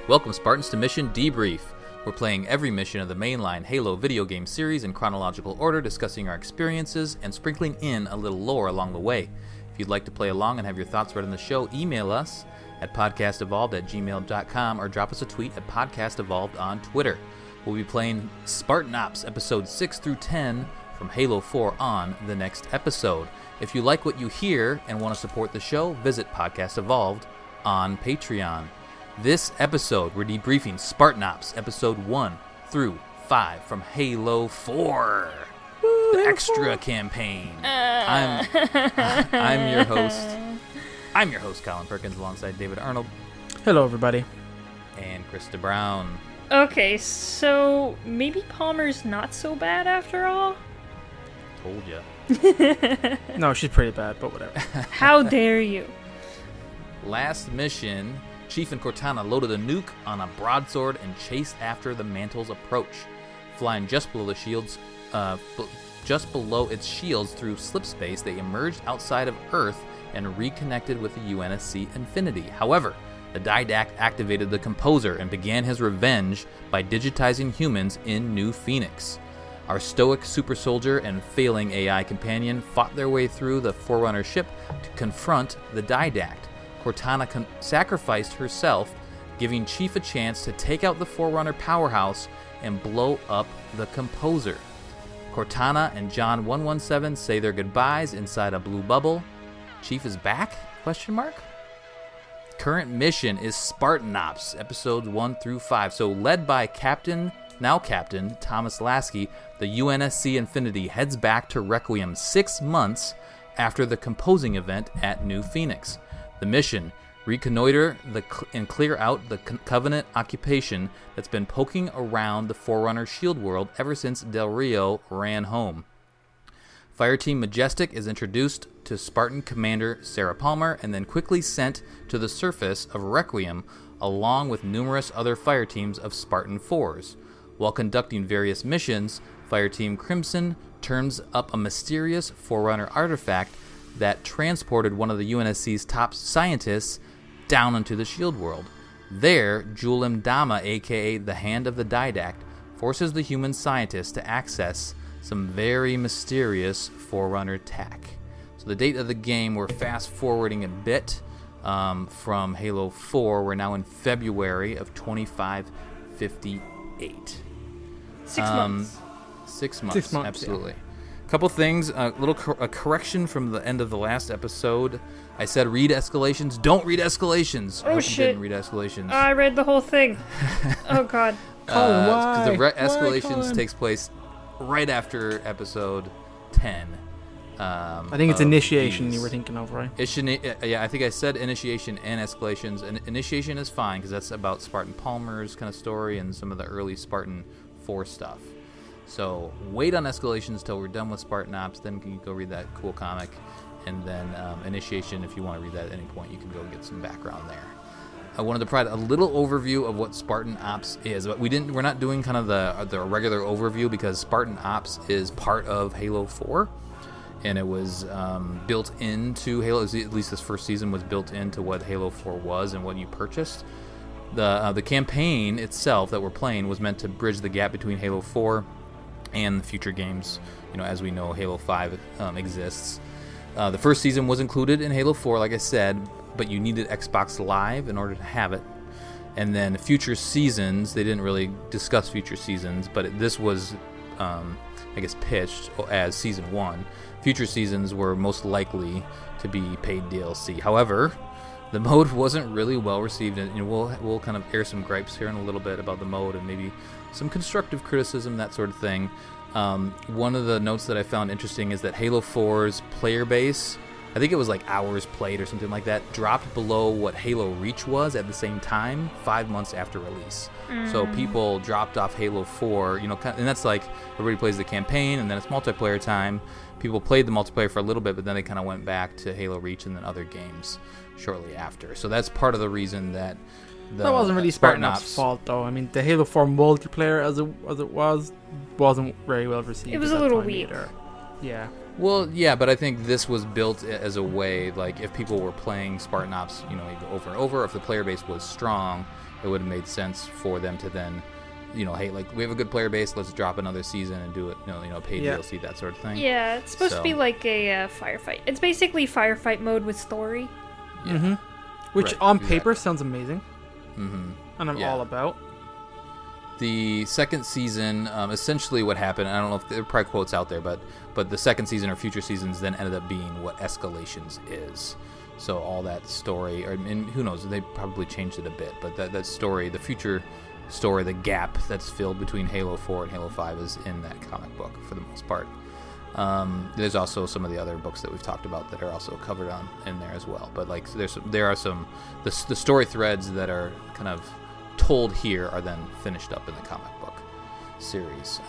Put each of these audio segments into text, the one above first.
Welcome, Spartans, to Mission Debrief. We're playing every mission of the mainline Halo video game series in chronological order, discussing our experiences and sprinkling in a little lore along the way. If you'd like to play along and have your thoughts read on the show, email us at podcastevolved@gmail.com or drop us a tweet at podcastevolved on Twitter. We'll be playing Spartan Ops episodes 6 through 10 from Halo 4 on the next episode. If you like what you hear and want to support the show, visit Podcast Evolved on Patreon. This episode, we're debriefing Spartan Ops episode 1 through 5 from Halo 4, the extra campaign. I'm your host. I'm your host, Colin Perkins, alongside David Arnold. Hello, everybody. And Krista Brown. Okay, so maybe Palmer's not so bad after all? Told ya. No, she's pretty bad, but whatever. How dare you? Last mission, Chief and Cortana loaded a nuke on a broadsword and chased after the Mantle's approach. Flying just below the shields, just below its shields through slip space, they emerged outside of Earth and reconnected with the UNSC Infinity. However, the Didact activated the Composer and began his revenge by digitizing humans in New Phoenix. Our stoic super soldier and failing AI companion fought their way through the Forerunner ship to confront the Didact. Cortana sacrificed herself, giving Chief a chance to take out the Forerunner powerhouse and blow up the Composer. Cortana and John 117 say their goodbyes inside a blue bubble. Chief is back? ? Current mission is Spartan Ops, episodes 1 through 5. So led by Captain Thomas Lasky, the UNSC Infinity heads back to Requiem 6 months after the composing event at New Phoenix. The mission, reconnoiter and clear out the Covenant occupation that's been poking around the Forerunner shield world ever since Del Rio ran home. Fireteam Majestic is introduced to Spartan Commander Sarah Palmer and then quickly sent to the surface of Requiem along with numerous other fireteams of Spartan 4s. While conducting various missions, Fireteam Crimson turns up a mysterious Forerunner artifact that transported one of the UNSC's top scientists down into the shield world. There, Julim Dama, aka the Hand of the Didact, forces the human scientist to access some very mysterious Forerunner tech. So the date of the game, we're fast forwarding a bit from Halo 4. We're now in February of 2558. 6 months. 6 months, 6 months, absolutely. Couple things, a correction from the end of the last episode. I said read escalations. Don't read escalations. Oh, I shit. didn't read escalations. I read the whole thing. Oh, God. Colin, why? Because the escalations Colin? takes place right after episode 10. I think it's initiation these. you were thinking of, right? Yeah, I think I said initiation and escalations. And initiation is fine because that's about Spartan Palmer's kind of story and some of the early Spartan 4 stuff. So wait on escalations till we're done with Spartan Ops, then you can go read that cool comic, and then initiation, if you want to read that at any point, you can go get some background there. I wanted to provide a little overview of what Spartan Ops is, but we're not doing kind of the regular overview because Spartan Ops is part of Halo 4, and it was built into Halo. At least this first season was built into what Halo 4 was and what you purchased. The campaign itself that we're playing was meant to bridge the gap between Halo 4 and the future games. As we know, Halo 5 exists. The first season was included in Halo 4, like I said, but you needed Xbox Live in order to have it. And then future seasons, they didn't really discuss future seasons, but this was, pitched as Season 1. Future seasons were most likely to be paid DLC. However, the mode wasn't really well received, and we'll kind of air some gripes here in a little bit about the mode and maybe some constructive criticism, that sort of thing. One of the notes that I found interesting is that Halo 4's player base, I think it was like hours played or something like that, dropped below what Halo Reach was at the same time 5 months after release. So people dropped off Halo 4, and that's like everybody plays the campaign and then it's multiplayer time. People played the multiplayer for a little bit, but then they kind of went back to Halo Reach and then other games shortly after. So that's part of the reason that that wasn't really Spartan Ops' fault, though. I mean, the Halo 4 multiplayer as it wasn't very well received. It was a little weak. Yeah. Well, yeah, but I think this was built as a way, like, if people were playing Spartan Ops, over and over, if the player base was strong, it would have made sense for them to then, hey, like, we have a good player base, let's drop another season and do it, paid DLC, that sort of thing. Yeah, it's supposed to be like a firefight. It's basically firefight mode with story. Yeah. Mm-hmm. Which on paper sounds amazing. Mm-hmm. And I'm all about. The second season, essentially what happened, I don't know if there are probably quotes out there, but the second season or future seasons then ended up being what Escalations is. So all that story, and who knows, they probably changed it a bit, but that story, the future story, the gap that's filled between Halo 4 and Halo 5 is in that comic book for the most part. There's also some of the other books that we've talked about that are also covered in there as well. But like there are some the story threads that are kind of told here are then finished up in the comic book series.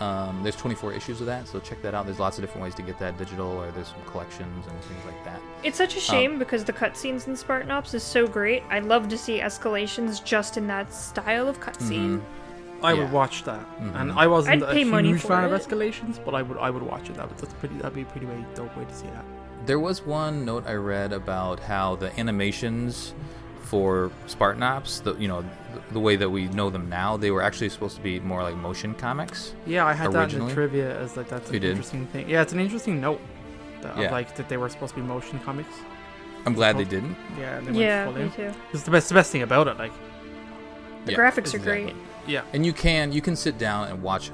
There's 24 issues of that, so check that out. There's lots of different ways to get that digital, or there's some collections and things like that. It's such a shame because the cutscenes in Spartan Ops is so great. I'd love to see Escalations just in that style of cutscene. Mm-hmm. I would watch that, and I wasn't a huge fan of Escalations, but I would watch it. That'd be a pretty dope way to see that. There was one note I read about how the animations for Spartan Ops, the way that we know them now, they were actually supposed to be more like motion comics. Yeah, I had originally. that in the trivia as like that's an interesting thing. Yeah, it's an interesting note that they were supposed to be motion comics. I'm glad they didn't. Yeah, they went full me in. too. It's the best thing about it, like. The graphics are great. Yeah. And you can sit down and watch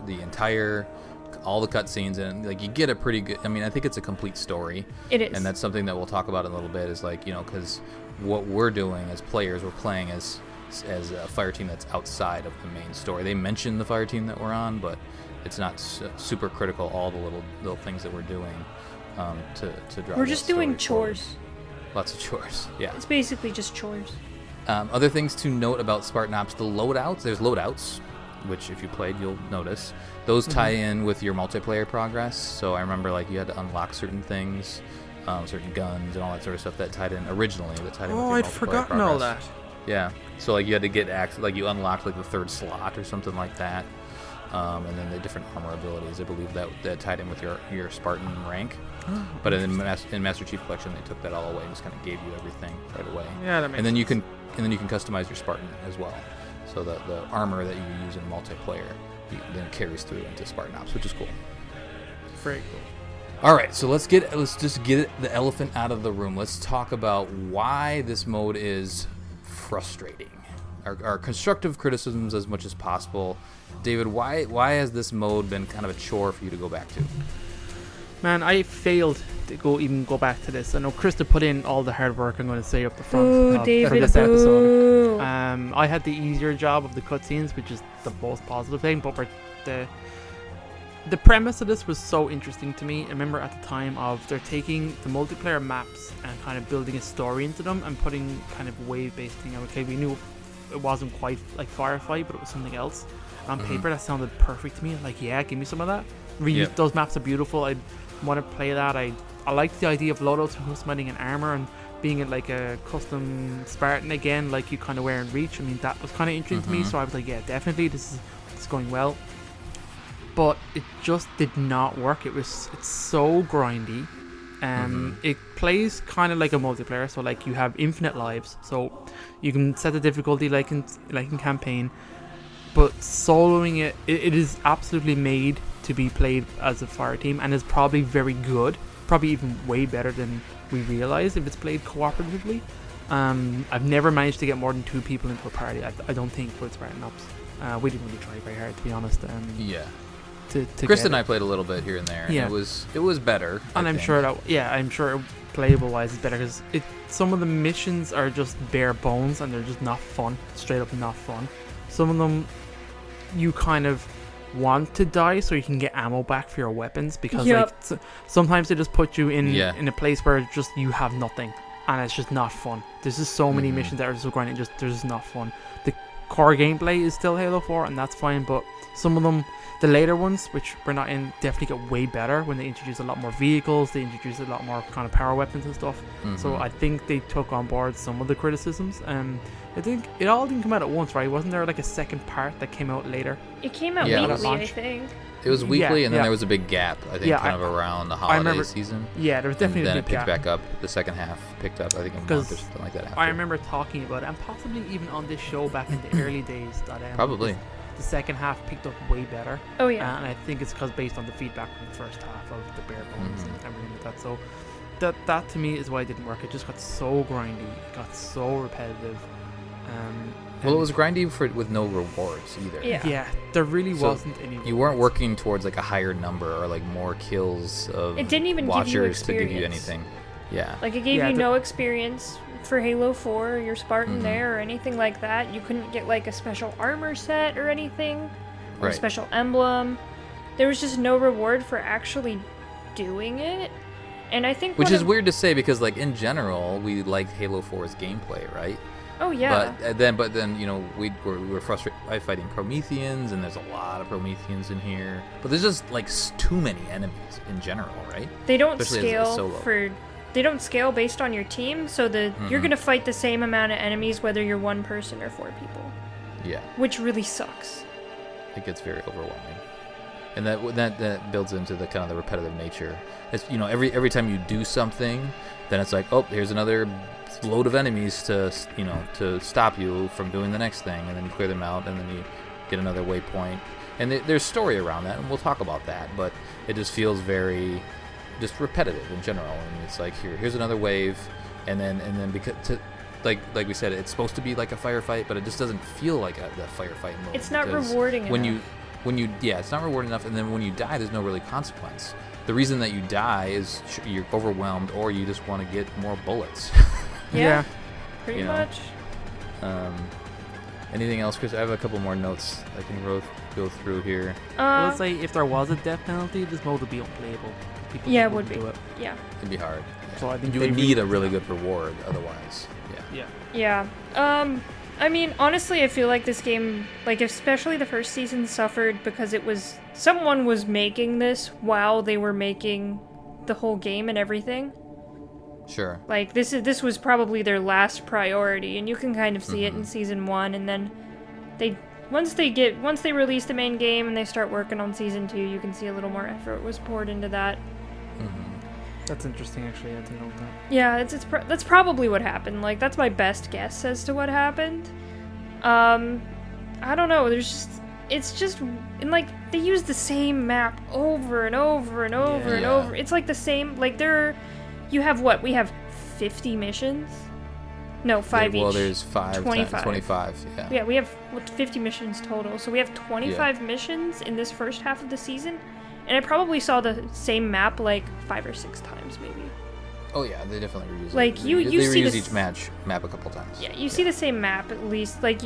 all the cutscenes, and like you get a pretty good. I mean, I think it's a complete story. It is, and that's something that we'll talk about in a little bit. Is like because what we're doing as players, we're playing as a fire team that's outside of the main story. They mention the fire team that we're on, but it's not super critical. All the little things that we're doing to drive. We're just doing chores. Forward. Lots of chores. Yeah. It's basically just chores. Other things to note about Spartan Ops, the loadouts. There's loadouts, which if you played, you'll notice. Those tie in with your multiplayer progress. So I remember you had to unlock certain things, certain guns and all that sort of stuff that tied in originally. With your I'd multiplayer forgotten progress. all that. Yeah. So you had to get access, you unlocked the third slot or something like that. And then the different armor abilities. I believe that tied in with your Spartan rank. But in Master Chief Collection, they took that all away and just kind of gave you everything right away. Yeah, that makes sense. And then you can customize your Spartan as well. So the armor that you use in multiplayer then carries through into Spartan Ops, which is cool. Very cool. All right, so let's just get the elephant out of the room. Let's talk about why this mode is frustrating. Our constructive criticisms as much as possible. David, why has this mode been kind of a chore for you to go back to? Man, I failed to go back to this. I know Krista put in all the hard work, I'm going to say up the front of this episode. I had the easier job of the cutscenes, which is the most positive thing, but the premise of this was so interesting to me. I remember at the time they're taking the multiplayer maps and kind of building a story into them and putting kind of wave-based thing. Okay, we knew it wasn't quite like Firefight, but it was something else. On paper, that sounded perfect to me. Like, yeah, give me some of that. Those maps are beautiful. I want to play that. I liked the idea of loadouts and customizing an armor and being in a custom Spartan again, like you kind of wear in Reach. I mean, that was kind of interesting to me. So I was like, yeah, definitely, this is going well. But it just did not work. It's so grindy. It plays kind of like a multiplayer, so you have infinite lives, so you can set the difficulty like in campaign, but soloing it is absolutely made to be played as a fire team, and is probably very good, probably even way better than we realize if it's played cooperatively. I've never managed to get more than 2 people into a party. I don't think with Spartan Ops. We didn't really try very hard, to be honest. Chris and I played a little bit here and there. Yeah. And it was better. I'm sure playable wise it's better because some of the missions are just bare bones and they're just not fun, straight up not fun. Some of them you kind of want to die so you can get ammo back for your weapons, because sometimes they just put you in a place where just you have nothing and it's just not fun. There's just so many missions that are so grinding, they're just not fun. The core gameplay is still Halo 4 and that's fine, but some of them, the later ones, which we're not in, definitely get way better when they introduce a lot more vehicles, they introduce a lot more kind of power weapons and stuff. So I think they took on board some of the criticisms. I think it all didn't come out at once, right? Wasn't there a second part that came out later? It came out weekly, I think. It was weekly, and then yeah. there was a big gap. I think Yeah, kind of around the holiday remember- season. Yeah, there was definitely and then a it big picked gap. back up. The second half picked up, I think, a month or Because something like that. After. I remember talking about it, and possibly even on this show back in the early days, that Probably. the second half picked up way better. Oh yeah. And I think it's because based on the feedback from the first half of the bare bones Mhm. and everything like that. So that to me is why it didn't work. It just got so grindy, it got so repetitive. Well, it and was grindy with no rewards either. Yeah. there really So wasn't any. You weren't rewards. working towards like a higher number or like more kills of It didn't even give you watchers to give you experience. anything. Yeah. Like it gave Yeah, you the- no experience for Halo 4, your Spartan Mhm. there, or anything like that. You couldn't get like a special armor set or anything, or a Right. special emblem. There was just no reward for actually doing it. And I think Which one is of- weird to say because like in general we liked Halo 4's gameplay, right? Oh yeah. But then you know we were frustrated by fighting Prometheans, and there's a lot of Prometheans in here. But there's just like too many enemies in general, right? They don't Especially as a scale solo. they don't scale based on your team, so you're Mhm. gonna fight the same amount of enemies whether you're one person or 4 people, Yeah, which really sucks. it gets very overwhelming, and that builds into the kind of the repetitive nature. It's every time you do something, then it's like, oh, here's another load of enemies to stop you from doing the next thing, and then you clear them out, and then you get another waypoint, and there's story around that, and we'll talk about that. But it just feels very just repetitive in general, and it's like here's another wave, and then because like we said, it's supposed to be like a firefight, but it just doesn't feel like the firefight mode. It's not because rewarding when enough. it's not rewarding enough, and then when you die, there's no really consequence. The reason that you die is you're overwhelmed, or you just want to get more bullets. Yeah. Pretty You know. much. Anything else, Chris? I have a couple more notes I can go through here. Well, let's say if there was a death penalty, this mode would be unplayable. People Yeah, it just would wouldn't be. do it. Yeah. It'd be hard. So I think You they would really- need a really good reward otherwise. Yeah. Yeah. Yeah. I mean, honestly, I feel like this game, like especially the first season, suffered because someone was making this while they were making the whole game and everything. Sure. Like this was probably their last priority, and you can kind of see it in Mhm. season 1, and then once they release the main game and they start working on season 2, you can see a little more effort was poured into that. That's interesting, actually. I didn't know that. Yeah, that's probably what happened. Like that's my best guess as to what happened. I don't know. It's just and like they use the same map over and over and over and Yeah. over. It's like the same. Like you have what? We have 50 missions. No, 5 each. Well, there's 25. 25. Yeah. Yeah, we have 50 missions total. So we have 25 missions in this first half of the season, and I probably saw the same map like 5 or 6 times maybe. Oh yeah, they definitely reuse it. Like, They you see reuse this- each map a couple times. Yeah, you see the same map at least. Like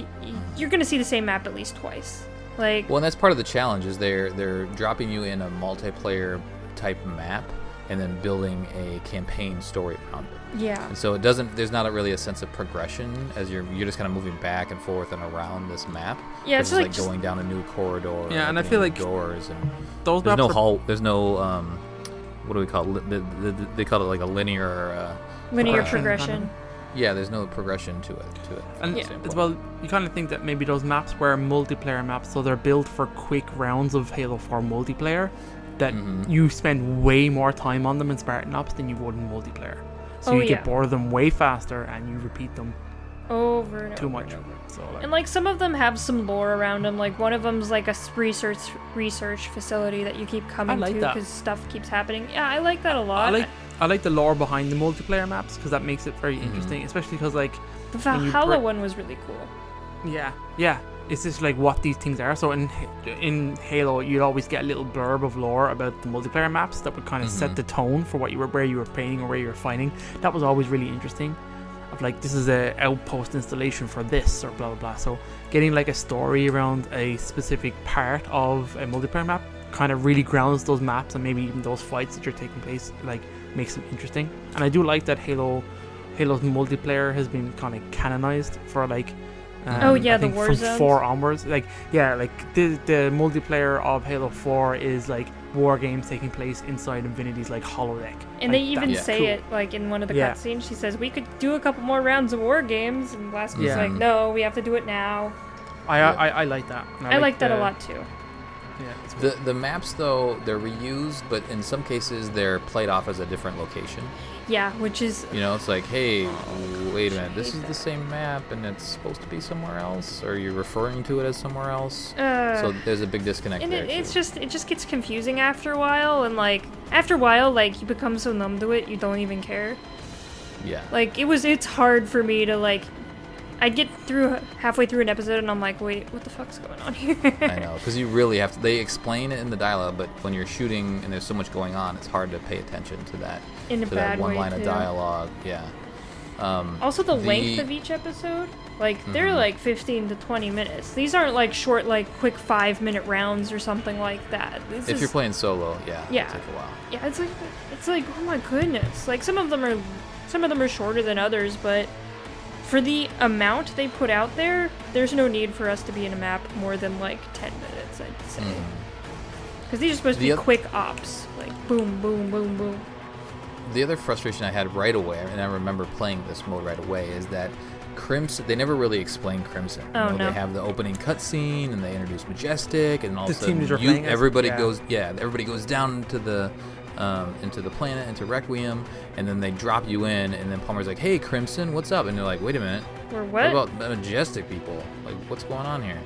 you're gonna see the same map at least twice. Like Well, and that's part of the challenge is they're dropping you in a multiplayer type map and then building a campaign story around it. yeah. And so there's not really a sense of progression as you're just kind of moving back and forth and around this map. Yeah, It's it's like like going down a new corridor. Yeah, and I opening feel new like doors and Those there's maps no are there's no what do we call it? They call it like a linear linear progression, progression. yeah, there's no progression to it. And Yeah. as well, you kind of think that maybe those maps were multiplayer maps, so they're built for quick rounds of Halo 4 multiplayer, that Mhm. you spend way more time on them in Spartan Ops than you would in multiplayer. So Oh, you yeah. get bored of them way faster, and you repeat them Over and too over much. and over. So like, And like some of them have some lore around them. Like one of them's like a research facility that you keep coming like to that. because stuff keeps happening. Yeah, I like that a lot. I like the lore behind the multiplayer maps because that makes it very Mhm. interesting, especially because like The when you Valhalla break- one was really cool. yeah, it's just like what these things are. So in Halo, you'd always get a little blurb of lore about the multiplayer maps that would kind of set Mhm. the tone for where you were playing or where you were fighting. That was always really interesting. Of like, this is a outpost installation for this or blah blah blah. So getting like a story around a specific part of a multiplayer map kind of really grounds those maps and maybe even those fights that are taking place, like makes them interesting. And I do like that Halo's multiplayer has been kind of canonized for like Oh, yeah, I the think war from zones. 4 onwards, like the multiplayer of Halo 4 is like war games taking place inside Infinity's like holodeck. And Like, they even that's say cool. it like in one of the Yeah. cutscenes. She says we could do a couple more rounds of war games, and Blasphemy's Yeah. like, no, we have to do it now. I like that. And I like that a the- lot too. Yeah, it's cool. The maps though, they're reused, but in some cases they're played off as a different location. Yeah, which is It's like, hey, wait a minute, this is the same map and it's supposed to be somewhere else, or you're referring to it as somewhere else. So there's a big disconnect and there. it just gets confusing after a while, and like after a while, like you become so numb to it, you don't even care. Yeah. Like it's hard for me to like. I'd get through halfway through an episode and I'm like, wait, what the fuck's going on here? I know, because you really have to. They explain it in the dialogue, but when you're shooting and there's so much going on, it's hard to pay attention to that. In a to bad that one way, line too. of dialogue. Yeah. Also, the length of each episode, like they're like 15 to 20 minutes. These aren't like short, like quick 5-minute rounds or something like that. If you're playing solo, yeah, Yeah. it'll take a while. Yeah, it's like oh my goodness. Like some of them are shorter than others, but for the amount they put out there, there's no need for us to be in a map more than like 10 minutes, I'd say. Because these are supposed to be quick ops, like boom, boom, boom, boom. The other frustration I had right away, and I remember playing this mode right away, is that Crimson, they never really explain Crimson. No. They have the opening cutscene, and they introduce Majestic, and all of a The teams sudden, are playing as- everybody yeah. goes down into the planet, into Requiem, and then they drop you in, and then Palmer's like, hey, Crimson, what's up? And they're like, wait a minute, Or what what? about Majestic people? Like, what's going on here?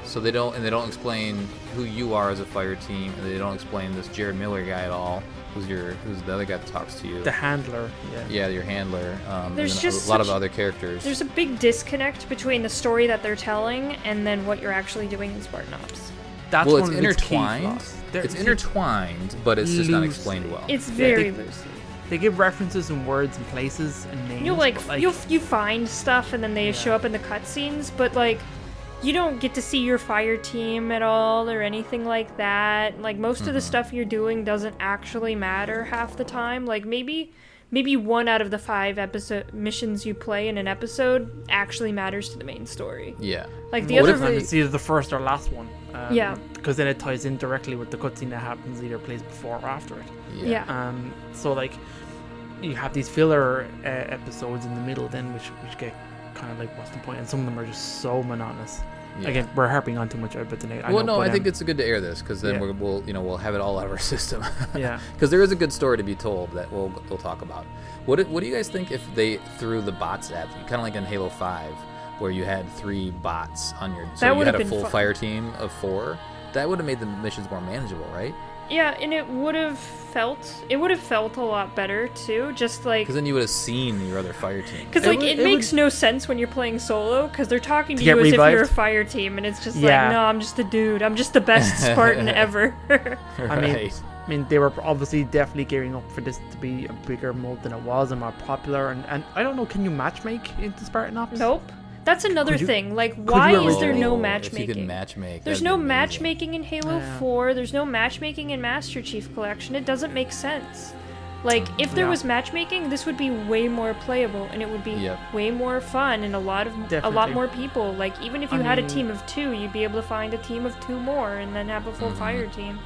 So they don't explain who you are as a fire team, and they don't explain this Jared Miller guy at all, who's the other guy that talks to you. The handler, Yeah, your handler. There's and just a lot of such- other characters. There's a big disconnect between the story that they're telling and then what you're actually doing in Spartan Ops. That's well, one it's of its key intertwined. flaws. It's intertwined, but it's just not Loosely. explained well. It's very they- loosey. They give references and words and places and names. You'll but, you find stuff and then they show up in the cutscenes, but like you don't get to see your fire team at all or anything like that. Like most of the stuff you're doing doesn't actually matter half the time. Like maybe 1 out of the 5 episode missions you play in an episode actually matters to the main story. Yeah. Like the What other if Sometimes it's either the first or last one. Yeah. Because then it ties in directly with the cutscene that happens either plays before or after it. yeah. So like you have these filler episodes in the middle then which get kind of like what's the point, and some of them are just so monotonous. Yeah. Again, we're harping on too much about it tonight. I think it's good to air this because then Yeah. we'll have it all out of our system. Yeah. Because there is a good story to be told that we'll talk about. What do you guys think if they threw the bots at you, kind of like in Halo 5, where you had 3 bots on your, so That you would've had a been full fun. fire team of 4? That would have made the missions more manageable, right? Yeah, and it would have felt a lot better too. Just like Because then you would have seen your other fire team. because It like would- it it makes would- no sense when you're playing solo because they're talking to To you get as if you're a revived? fire team, and it's just Yeah. like, no, I'm just a dude. I'm just the best Spartan ever. I mean, they were obviously definitely gearing up for this to be a bigger mode than it was and more popular. And I don't know, can you matchmake into Spartan Ops? Nope. That's another Could you- thing. Like, you why is there originally- no If you matchmaking? could matchmake, There's that'd no be amazing. matchmaking in Halo Yeah. 4. There's no matchmaking in Master Chief Collection. It doesn't make sense. Like, if there Yeah. was matchmaking, this would be way more playable, and it would be Yep. way more fun, and a lot Definitely. more people. Like, even if you I had a mean- team of 2, you'd be able to find a team of 2 more, and then have a full fire team.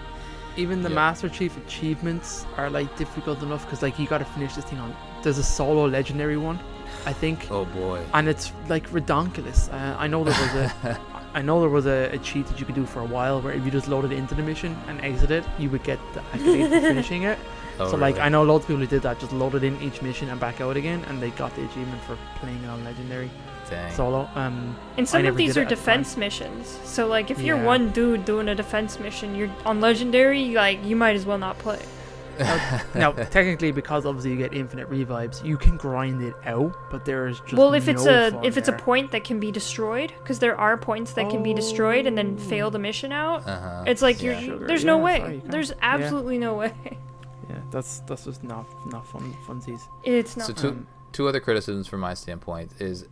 Even the Yeah. Master Chief achievements are like difficult enough because like you got to finish this thing on. There's a solo legendary one, I think, Oh boy. and it's like redonkulous. I know there was a cheat that you could do for a while where if you just loaded it into the mission and exited, you would get the accolade for finishing it. Oh, So like really? I know loads of people who did that, just loaded in each mission and back out again, and they got the achievement for playing it on legendary Dang. solo. And I some of never these did are it at the time. defense missions. So, like, if you're Yeah. one dude doing a defense mission, you're on legendary, like, you might as well not play. Now technically, because obviously you get infinite revives, you can grind it out, but there's just Well, if it's no a fun if it's a there. point that can be destroyed, because there are points that can be destroyed and then fail the mission out. Uh-huh. It's like Yeah. you're Sugar, there's no yeah, way. sorry, you can't. There's Yeah. absolutely no way. Yeah, that's just not fun funsies. It's not. So two other criticisms from my standpoint is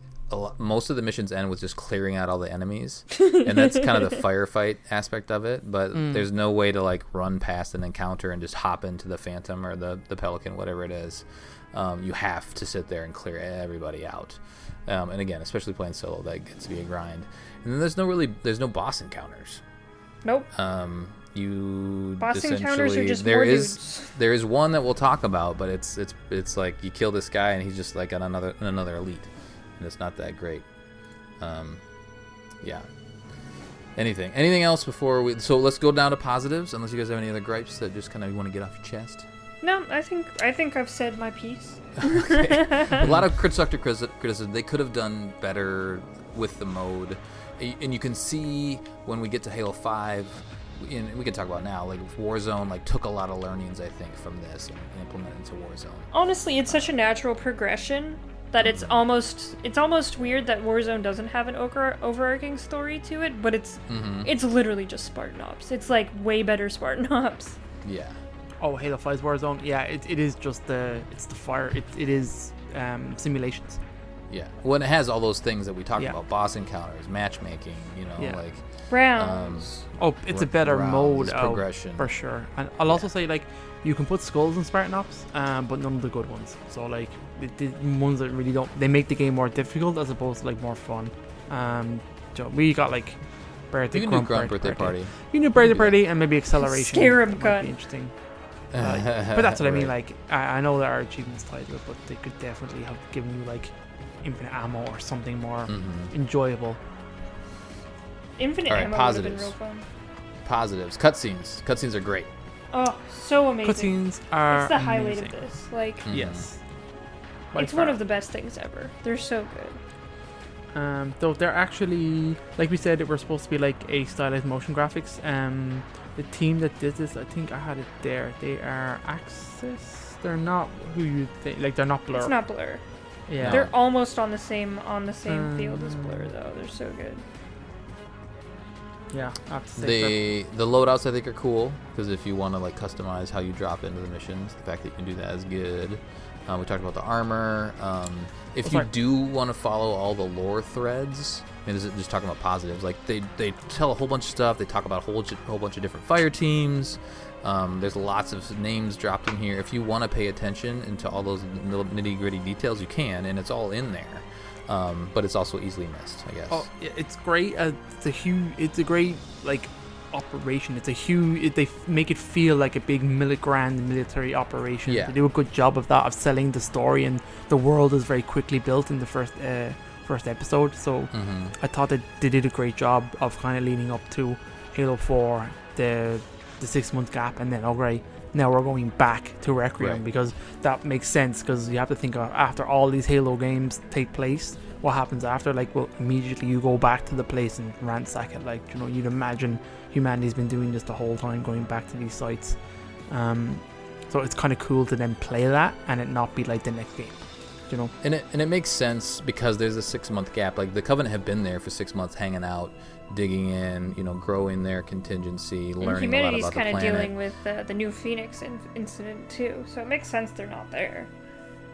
most of the missions end with just clearing out all the enemies, and that's kind of the firefight aspect of it. But there's no way to like run past an encounter and just hop into the Phantom or the Pelican, whatever it is. You have to sit there and clear everybody out. And again, especially playing solo, that gets to be a grind. And then there's no boss encounters. Nope. You Boss encounters are essentially- just there more is dudes. there is one that we'll talk about, but it's like you kill this guy and he's just like on another elite, and it's not that great. Yeah. Anything else before we? So let's go down to positives. Unless you guys have any other gripes that just kind of want to get off your chest. No, I think I've said my piece. Okay. A lot of constructive criticism. They could have done better with the mode, and you can see when we get to Halo 5, and we can talk about now, like Warzone, like took a lot of learnings, I think, from this and implemented into Warzone. Honestly, it's such a natural progression that it's almost weird that Warzone doesn't have an overarching story to it, but it's literally just Spartan Ops. It's like way better Spartan Ops. Yeah. Oh, Halo 5's Warzone. Yeah, it is just the fire. It is simulations. Yeah. Well, and it has all those things that we talked about: boss encounters, matchmaking. Like rounds. It's a better mode of progression for sure. And I'll also say, like, you can put skulls in Spartan Ops, but none of the good ones. So like the ones that really don't, they make the game more difficult as opposed to like more fun. So we got like birthday. You can do Grunt birthday party. You can do birthday party and maybe acceleration. Scare him, might be interesting. But that's what I mean. Like, I know there are achievements tied to it, but they could definitely have given you like infinite ammo or something more enjoyable. Infinite ammo would have been real fun. Positives. Cutscenes are great. Oh, so amazing. Cutscenes are It's the highlight amazing. of this. Like, Yes. it's one of the best things ever. They're so good. Though they're actually, like we said, it were supposed to be like a stylized motion graphics. The team that did this, I think I had it there. They are Axis. They're not who you think. Like, they're not Blur. It's not Blur. Yeah. They're almost on the same field as Blur, though. They're so good. Yeah, I have to say. The loadouts, I think, are cool because if you want to like customize how you drop into the missions, the fact that you can do that is good. We talked about the armor. If you do want to follow all the lore threads, and this is just talking about positives, like they tell a whole bunch of stuff. They talk about a whole bunch of different fire teams. There's lots of names dropped in here. If you want to pay attention into all those nitty gritty details, you can, and it's all in there. But it's also easily missed, I guess. Oh, it's great. It's a great like operation. It's a huge. They make it feel like a big grand military operation. Yeah. They do a good job of that, of selling the story, and the world is very quickly built in the first episode. So I thought that they did a great job of kind of leading up to Halo 4, the 6-month gap, and then now we're going back to Requiem, because that makes sense, because you have to think of, after all these Halo games take place, what happens after? Like, well, immediately you go back to the place and ransack it. Like, you'd imagine humanity's been doing this the whole time, going back to these sites. So it's kind of cool to then play that and it not be like the next game. And it makes sense because there's a 6-month gap. Like, the Covenant have been there for 6 months, hanging out, digging in, growing their contingency, learning a lot about the planet. Humanity's kind of dealing with the new Phoenix incident too, so it makes sense they're not there.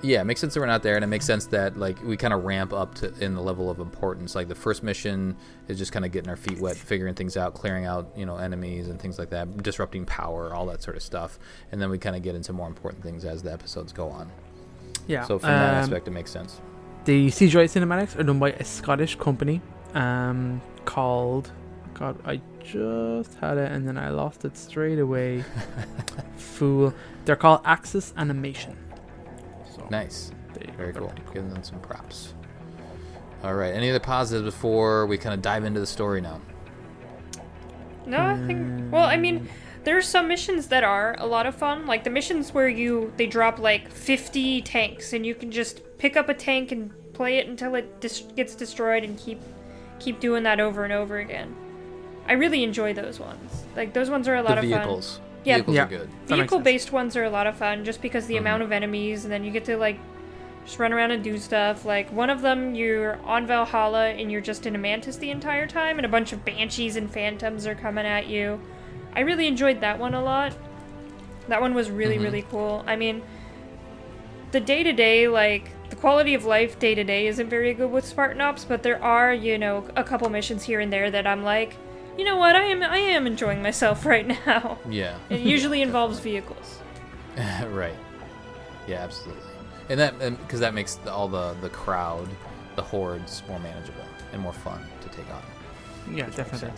Yeah, it makes sense that we're not there, and it makes sense that like we kind of ramp up in the level of importance. Like, the first mission is just kind of getting our feet wet, figuring things out, clearing out enemies and things like that, disrupting power, all that sort of stuff, and then we kind of get into more important things as the episodes go on. Yeah. So from that aspect, it makes sense. The CGI cinematics are done by a Scottish company called... God, I just had it and then I lost it straight away. Fool. They're called Axis Animation. So, nice. Very cool. Giving them some props. All right. Any other positives before we kind of dive into the story now? No, I think... Well, I mean... There are some missions that are a lot of fun, like the missions where they drop like 50 tanks and you can just pick up a tank and play it until it gets destroyed and keep doing that over and over again. I really enjoy those ones. Like, those ones are a lot of fun. Vehicles. Yeah, vehicles are good. Vehicle-based ones are a lot of fun just because the amount of enemies, and then you get to like just run around and do stuff. Like, one of them, you're on Valhalla and you're just in a Mantis the entire time and a bunch of Banshees and Phantoms are coming at you. I really enjoyed that one a lot. That one was really, really cool. I mean, the day-to-day, like, the quality of life day-to-day isn't very good with Spartan Ops, but there are, a couple missions here and there that I'm like, you know what, I am enjoying myself right now. Yeah. It usually involves vehicles. Right. Yeah, absolutely. And because that makes all the crowd, the hordes, more manageable and more fun to take on. Yeah, definitely.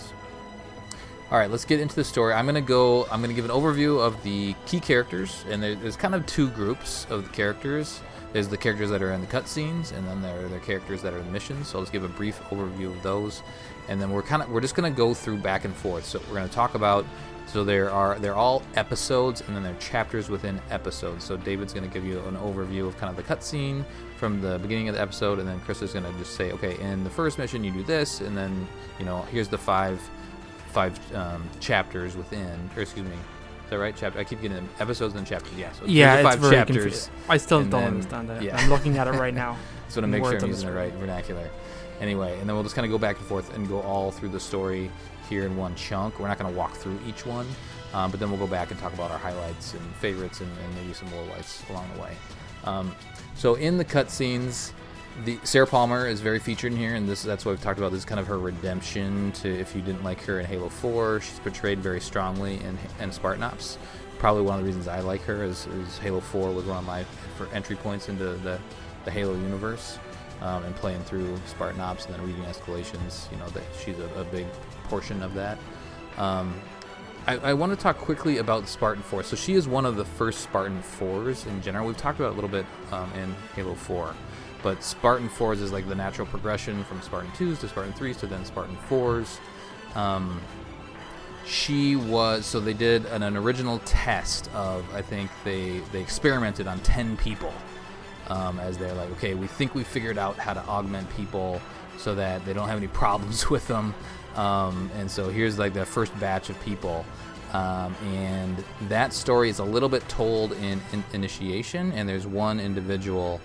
All right, let's get into the story. I'm gonna give an overview of the key characters, and there's kind of two groups of the characters. There's the characters that are in the cutscenes, and then there are the characters that are in the missions. So let's give a brief overview of those, and then we're just gonna go through back and forth. So we're gonna talk about. So they're all episodes, and then they're chapters within episodes. So David's gonna give you an overview of kind of the cutscene from the beginning of the episode, and then Chris is gonna just say, okay, in the first mission you do this, and then here's the five chapters within, or excuse me, is that right? Chapter. I keep getting episodes and chapters. Yeah. So yeah, it's five very chapters. confusing. I still don't understand that. Yeah. I'm looking at it right now. Just want to make sure I'm using the right vernacular. Anyway, and then we'll just kind of go back and forth and go all through the story here in one chunk. We're not going to walk through each one, but then we'll go back and talk about our highlights and favorites and maybe some lowlights along the way. So in the cutscenes, Sarah Palmer is very featured in here, and that's what we've talked about. This is kind of her redemption to, if you didn't like her in Halo 4, she's portrayed very strongly in Spartan Ops. Probably one of the reasons I like her is Halo 4 was one of my entry points into the Halo universe, and playing through Spartan Ops and then reading Escalations. That she's a big portion of that. I want to talk quickly about Spartan 4. So she is one of the first Spartan 4s in general. We've talked about it a little bit in Halo 4. But Spartan 4s is like the natural progression from Spartan 2s to Spartan 3s to then Spartan 4s. So they did an original test of, I think they experimented on 10 people, as they're like, okay, we think we figured out how to augment people so that they don't have any problems with them. And so here's like the first batch of people. And that story is a little bit told in Initiation, and there's one individual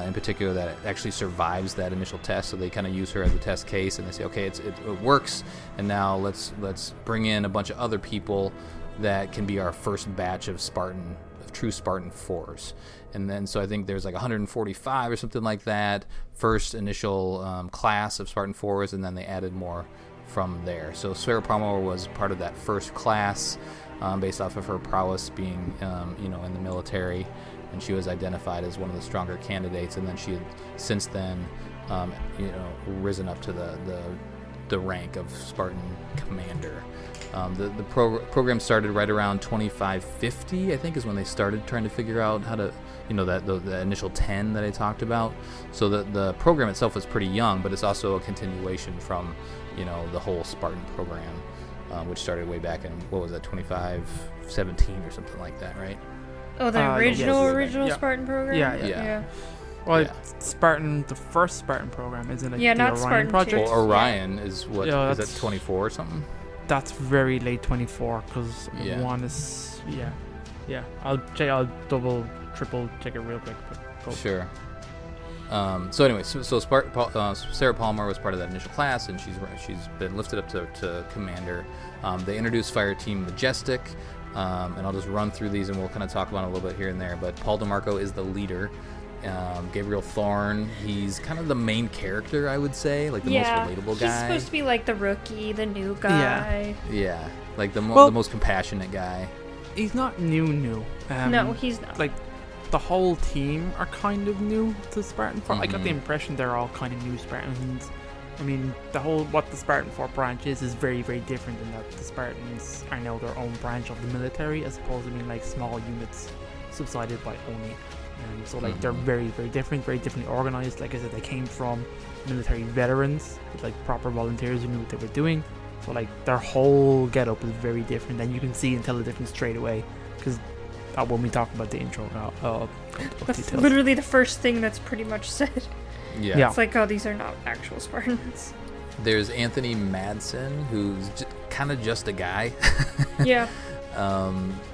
in particular that actually survives that initial test, so they kind of use her as a test case, and they say, okay, it works, and now let's bring in a bunch of other people that can be our first batch of true Spartan 4s. And then so I think there's like 145 or something like that, first initial class of Spartan 4s, and then they added more from there. So Sarah Palmer was part of that first class, based off of her prowess being in the military. And she was identified as one of the stronger candidates, and then she had since then, risen up to the rank of Spartan commander. The program started right around 2550, I think, is when they started trying to figure out how to, the initial 10 that I talked about. So the program itself was pretty young, but it's also a continuation from, the whole Spartan program, which started way back in, 2517 or something like that, right? Oh, the original yeah. Spartan program? Yeah. Well, Spartan, the first Spartan program, isn't it? Yeah, the not Orion Spartan project. Church. Well, Orion is what? Yeah, is that 24 or something? That's very late 24, because one is I'll double, triple check it real quick. But go. Sure. So anyway, Sarah Palmer was part of that initial class, and she's been lifted up to commander. They introduced Fire Team Majestic. And I'll just run through these and we'll kind of talk about it a little bit here and there. But Paul DeMarco is the leader. Gabriel Thorne, he's kind of the main character, I would say, like the most relatable guy. He's supposed to be like the rookie, the new guy. Yeah, like the most compassionate guy. He's not new. No, he's not. Like, the whole team are kind of new to Spartan 4. I got the impression they're all kind of new Spartans. I mean, what the Spartan 4 branch is very, very different in that the Spartans are now their own branch of the military, as opposed to being like small units subsided by Oni. So like they're very, very different, very differently organized. Like I said, they came from military veterans, with like proper volunteers who knew what they were doing. So like their whole getup is very different, and you can see and tell the difference straight away, because when we talk about the intro, that's details. Literally the first thing that's pretty much said. Yeah. It's like, oh, these are not actual Spartans. There's Anthony Madsen, who's kind of just a guy. Yeah.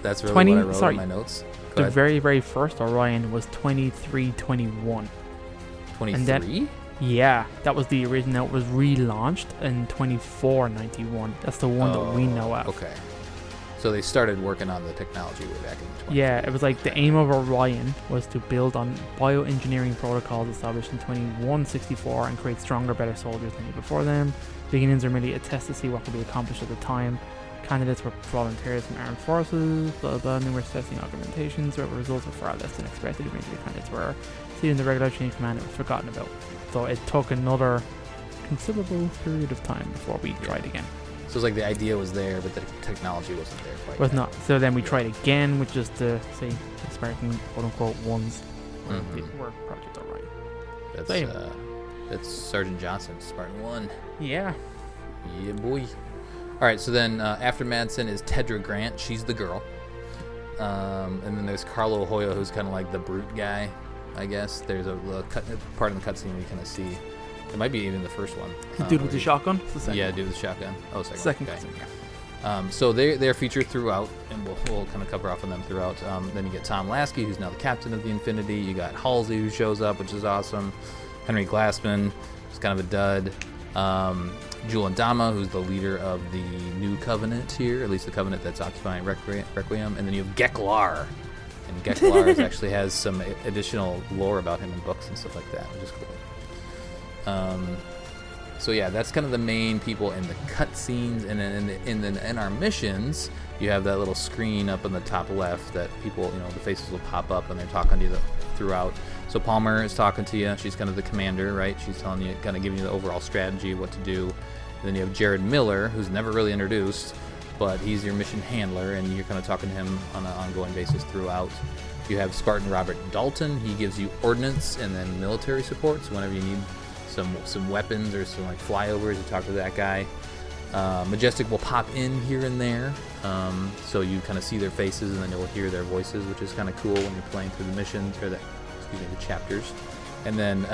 That's really what I wrote in my notes. The very, very first Orion was 2321. 23? Yeah, that was the original. It was relaunched in 2491. That's the one that we know of. Okay. So they started working on the technology way back in 20. Yeah, it was like the aim of Orion was to build on bioengineering protocols established in 2164 and create stronger, better soldiers than before them. Beginnings are merely a test to see what could be accomplished at the time. Candidates were volunteers from armed forces, blah blah, numerous testing augmentations, where results were far less than expected. Many of the candidates were seen in the regular change command and was forgotten about. So it took another considerable period of time before we tried again. So it's like the idea was there, but the technology wasn't there quite Was yet. not. So then we tried again with just the Spartan quote unquote ones were Project Orion. That's So anyway. that's Sergeant Johnson, Spartan 1. Yeah. Yeah, boy. All right, so then after Madsen is Tedra Grant. She's the girl. And then there's Carlo Hoyo, who's kind of like the brute guy, I guess. There's a part in the cutscene we kind of see. It might be even the first one. The dude with the shotgun? It's the second Yeah, one. dude with the shotgun. Oh, Second okay. cutscene, yeah. So they're featured throughout, and we'll kind of cover off on them throughout. Then you get Tom Lasky, who's now the captain of the Infinity. You got Halsey, who shows up, which is awesome. Henry Glassman, who's kind of a dud. Julian Dama, who's the leader of the New Covenant here, at least the Covenant that's occupying Requiem. And then you have Geklar. And Geklar actually has some additional lore about him in books and stuff like that, which is cool. So yeah, that's kind of the main people in the cutscenes, and then in our missions, you have that little screen up in the top left that people, the faces will pop up and they're talking to you throughout. So Palmer is talking to you. She's kind of the commander, right? She's telling you, kind of giving you the overall strategy of what to do. And then you have Jared Miller, who's never really introduced, but he's your mission handler, and you're kind of talking to him on an ongoing basis throughout. You have Spartan Robert Dalton. He gives you ordnance and then military support. So whenever you need some weapons or some like flyovers, you talk to that guy. Majestic will pop in here and there, so you kind of see their faces and then you'll hear their voices, which is kind of cool when you're playing through the missions or the chapters. And then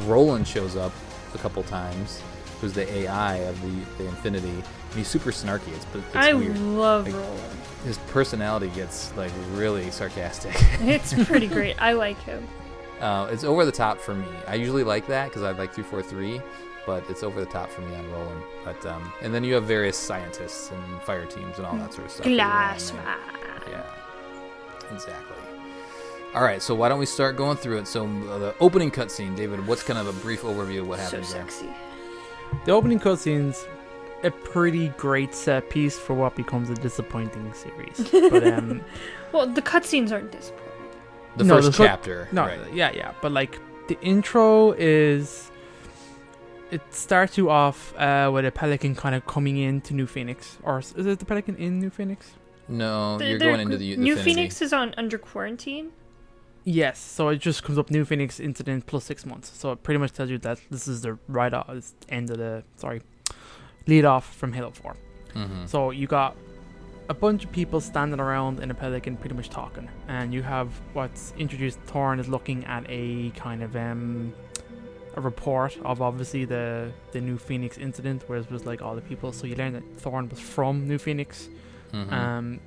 Roland shows up a couple times, who's the AI of the Infinity, and he's super snarky. It's I weird. love Like, Roland. his personality gets like really sarcastic. It's pretty great. I like him. It's over the top for me. I usually like that because I like 343, but it's over the top for me on Roland. But and then you have various scientists and fire teams and all that sort of stuff. Glassman. Yeah, exactly. All right, so why don't we start going through it? So the opening cutscene, David. What's kind of a brief overview of what So happens there? sexy. The opening cutscene's a pretty great set piece for what becomes a disappointing series. But Well, the cutscenes aren't disappointing. The No, first the chapter. no, right. yeah. But like the intro is, it starts you off with a pelican kind of coming into New Phoenix, or is it the pelican in New Phoenix? No, you're going into the New Infinity. Phoenix is under quarantine. Yes, so it just comes up New Phoenix incident plus 6 months. So it pretty much tells you that this is the lead off from Halo 4. Mm-hmm. So you got a bunch of people standing around in a pelican pretty much talking. And you have what's introduced, Thorn is looking at a kind of a report of obviously the New Phoenix incident, where it was like all the people. So you learn that Thorn was from New Phoenix. Mm-hmm.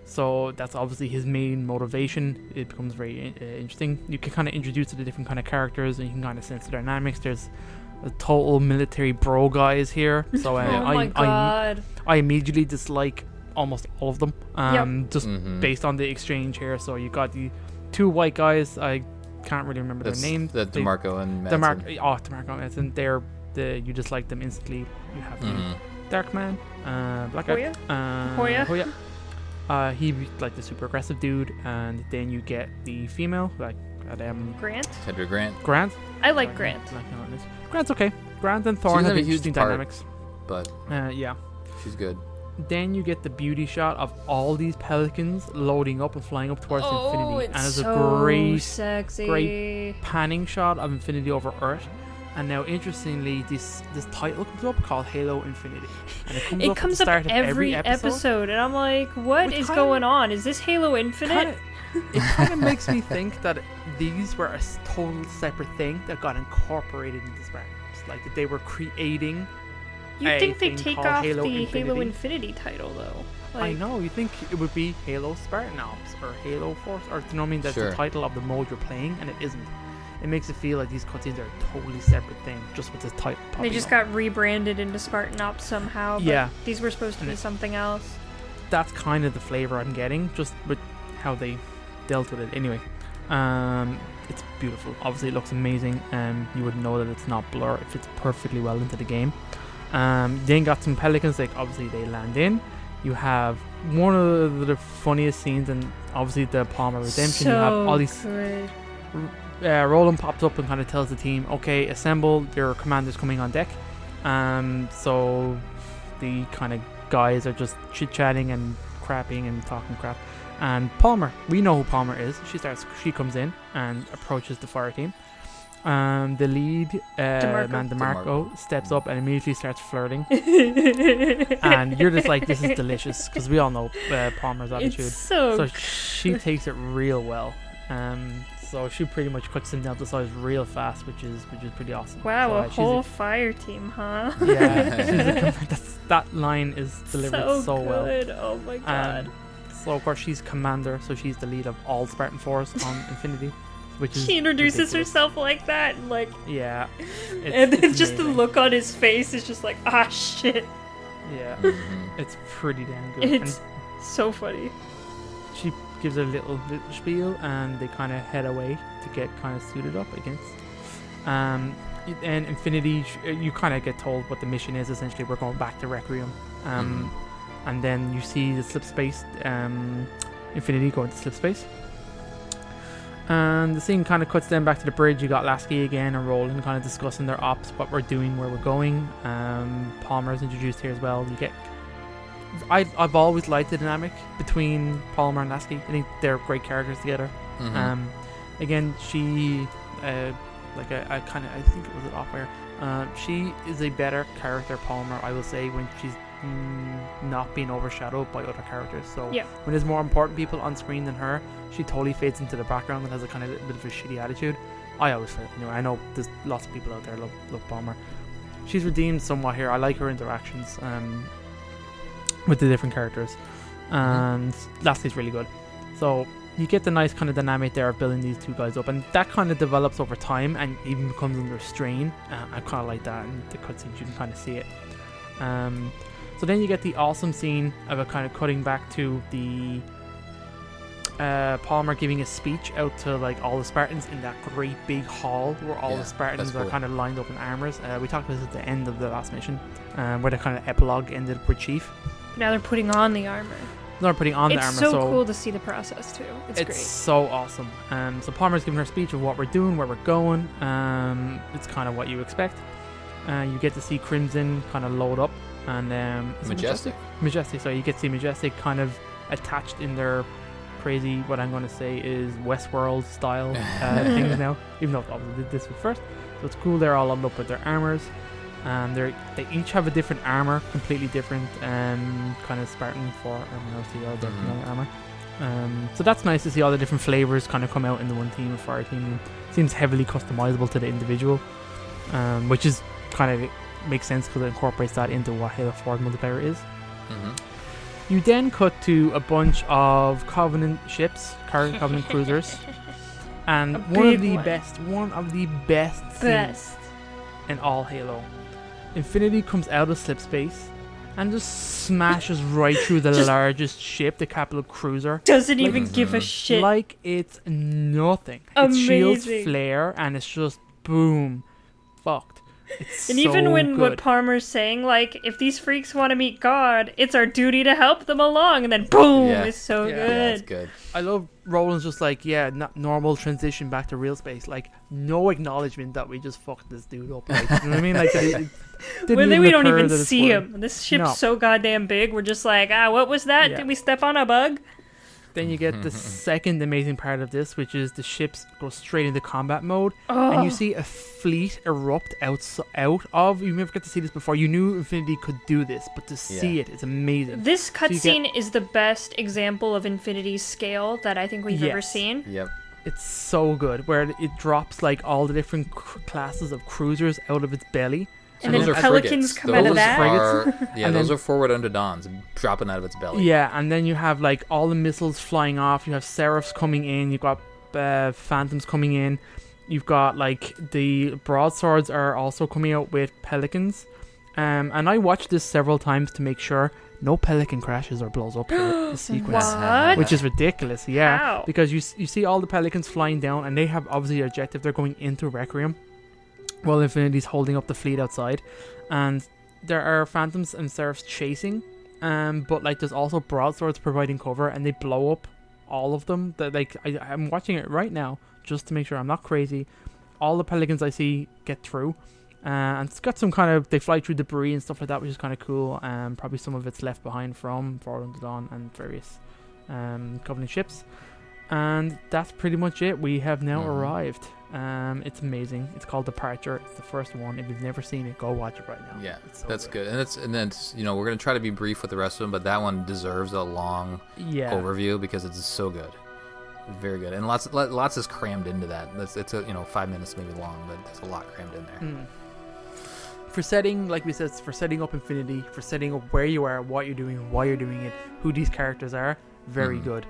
So that's obviously his main motivation. It becomes very interesting. You can kind of introduce to the different kind of characters, and you can kind of sense the dynamics. There's a total military bro guys here, so Oh my god. I immediately dislike almost all of them, just Mhm. based on the exchange here. So you got the two white guys. I can't really remember That's their names. DeMarco and Madsen. DeMarco Madsen. You dislike them instantly. You have the Mhm. Darkman, Black Guy, Hoya? he like the super aggressive dude, and then you get the female like Grant? Tedra Grant, Grant. I like Grant. Grant's okay. Grant and She Thorn doesn't have have a huge interesting part. dynamics. but Yeah. she's good. Then you get the beauty shot of all these pelicans loading up and flying up towards Infinity, and it's so a great sexy. panning shot of Infinity over Earth. And now, interestingly, this title comes up called Halo Infinity, and It comes at the up start of every episode, and I'm like, what Which is kinda- going on? Is this Halo Infinite? It kind of makes me think that these were a total separate thing that got incorporated into Spartan. Like that they were creating. You'd think thing they'd take called off Halo the Halo Infinity. Infinity title, though. I Like, know, you think it would be Halo Spartan Ops or Halo Force, or you know what I mean? That's Sure. the title of the mode you're playing, and it isn't. It makes it feel like these cutscenes are a totally separate thing, just with this title. They just got rebranded into Spartan Ops somehow. But Yeah. these were supposed to be something else. That's kind of the flavor I'm getting, just with how they dealt with it. Anyway, it's beautiful. Obviously, it looks amazing. You would know that it's not blur. It fits perfectly well into the game. Then got some pelicans. Like obviously they land in. You have one of the funniest scenes, and obviously the Palmer Redemption. You have all these. good. Roland pops up and kind of tells the team, "Okay, assemble. Your commander's coming on deck." So they kind of guys are just chit-chatting and crapping and talking crap. And Palmer, we know who Palmer is. She comes in and approaches the fire team. The lead man, DeMarco, steps up and immediately starts flirting. And you're just like, this is delicious, because we all know Palmer's attitude. So she takes it real well. So she pretty much cuts them down to size real fast, which is pretty awesome. Wow, so, a whole fire team, huh? Yeah, that line is delivered so well. Oh my god. So of course she's commander, so she's the lead of all Spartan force on Infinity. Which is she introduces ridiculous. herself like that, and like, yeah, and then it's just amazing. the look on his face is just like, ah, shit. Yeah, it's pretty damn good. It's so funny. She gives a little spiel, and they kind of head away to get kind of suited up against. And Infinity, you kind of get told what the mission is. Essentially, we're going back to Requiem. And then you see the slip space, Infinity going to slip space. And the scene kind of cuts them back to the bridge. You got Lasky again and Roland kind of discussing their ops, what we're doing, where we're going. Palmer's introduced here as well. You get, I've always liked the dynamic between Palmer and Lasky. I think they're great characters together. Again, she I think it was off air. She is a better character, Palmer, I will say, when she's not being overshadowed by other characters. So when there's more important people on screen than her, she totally fades into the background and has a kind of bit of a shitty attitude. I always feel, anyway. I know there's lots of people out there love Palmer. She's redeemed somewhat here. I like her interactions with the different characters, and Lasky's really good. So you get the nice kind of dynamic there of building these two guys up, and that kind of develops over time and even becomes under strain. I kind of like that in the cutscenes. You can kind of see it. So then you get the awesome scene of it kind of cutting back to the Palmer giving a speech out to like all the Spartans in that great big hall where all the Spartans are kind of lined up in armors. We talked about this at the end of the last mission, where the kind of epilogue ended with Chief. Now they're putting on the armor. They're putting on the armor. It's so cool to see the process too. It's great. So awesome. So Palmer's giving her speech of what we're doing, where we're going. It's kind of what you expect. You get to see Crimson kind of load up. And Majestic. So you get to see Majestic kind of attached in their crazy, what I'm going to say is Westworld style things now, even though obviously did this first. So it's cool. They're all lined up with their armors, and they each have a different armor, completely different kind of Spartan for all their armor. So that's nice to see all the different flavors kind of come out in the one team of fire team. It seems heavily customizable to the individual, which is kind of makes sense because it incorporates that into what Halo 4 multiplayer is. You then cut to a bunch of Covenant ships, Covenant cruisers, and one of the best scenes in all Halo. Infinity comes out of slip space and just smashes right through the largest ship, the capital cruiser. Doesn't even give a shit. Like it's nothing. Amazing. Its shields flare and it's just boom, fucked. It's and so even when good. what Palmer's saying, like, if these freaks want to meet God, it's our duty to help them along, and then boom, it's so good. Yeah, it's good. I love Roland's just like, not normal transition back to real space, like no acknowledgement that we just fucked this dude up. Like, you know what I mean? Like, we don't even see him. This ship's so goddamn big. We're just like, what was that? Yeah. Did we step on a bug? Then you get the second amazing part of this, which is the ships go straight into combat mode, and you see a fleet erupt out of. You never get to see this before. You knew Infinity could do this, but to see it is amazing. This cutscene is the best example of Infinity's scale that I think we've ever seen. Yep. It's so good, where it drops like all the different classes of cruisers out of its belly. And then pelicans come out of that. Those are forward under dawns dropping out of its belly. Yeah, and then you have like all the missiles flying off. You have Seraphs coming in. You've got Phantoms coming in. You've got like the broadswords are also coming out with pelicans. And I watched this several times to make sure no pelican crashes or blows up the sequence. What? Which is ridiculous, yeah. How? Because you see all the pelicans flying down, and they have obviously an objective. They're going into Requiem, while Infinity's holding up the fleet outside. And there are Phantoms and Seraphs chasing, but like there's also broadswords providing cover, and they blow up all of them. That like I'm watching it right now just to make sure I'm not crazy. All the pelicans I see get through, And it's got some kind of, they fly through debris and stuff like that, which is kind of cool. Probably some of it's left behind from Forerunner Dawn and various Covenant ships. And that's pretty much it. We have now arrived. It's amazing. It's called Departure. It's the first one. If you've never seen it, go watch it right now. Yeah, So that's good. And then it's, you know, we're gonna try to be brief with the rest of them, but that one deserves a long overview because it's so good, very good, and lots is crammed into that. It's a, you know, 5 minutes maybe long, but there's a lot crammed in there. For setting, like we said, for setting up Infinity, for setting up where you are, what you're doing, why you're doing it, who these characters are, very good.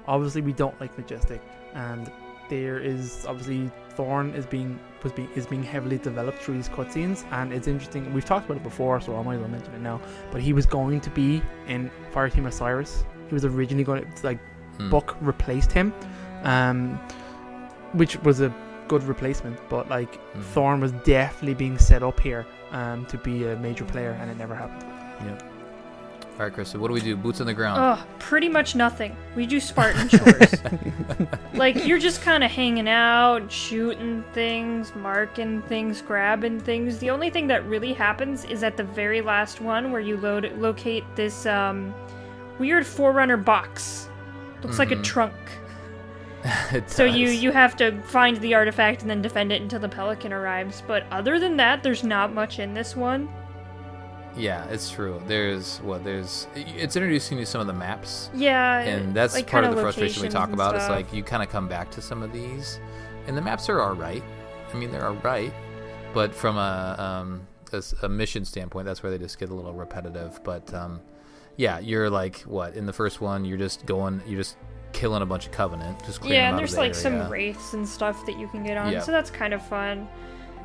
Obviously, we don't like Majestic, and there is obviously Thorn is being heavily developed through these cutscenes, and it's interesting. We've talked about it before, so I might as well mention it now. But he was going to be in Fireteam Osiris. He was originally going to, like, Buck replaced him, which was a good replacement. But like Thorn was definitely being set up here to be a major player, and it never happened. Yeah. All right, Chris, so what do we do? Boots on the ground. Oh, pretty much nothing. We do Spartan chores. Like, you're just kind of hanging out, shooting things, marking things, grabbing things. The only thing that really happens is at the very last one where you locate this weird Forerunner box. Looks like a trunk. So you have to find the artifact and then defend it until the Pelican arrives. But other than that, there's not much in this one. Yeah, it's true. It's introducing you to some of the maps. Yeah. And that's like part of the frustration we talk about. Stuff. It's like you kind of come back to some of these, and the maps are all right. I mean, they're all right, but from a mission standpoint, that's where they just get a little repetitive. But yeah, you're like, what, in the first one, you're just killing a bunch of Covenant, just clearing them out and there's of the like area. some wraiths and stuff that you can get on, so that's kind of fun.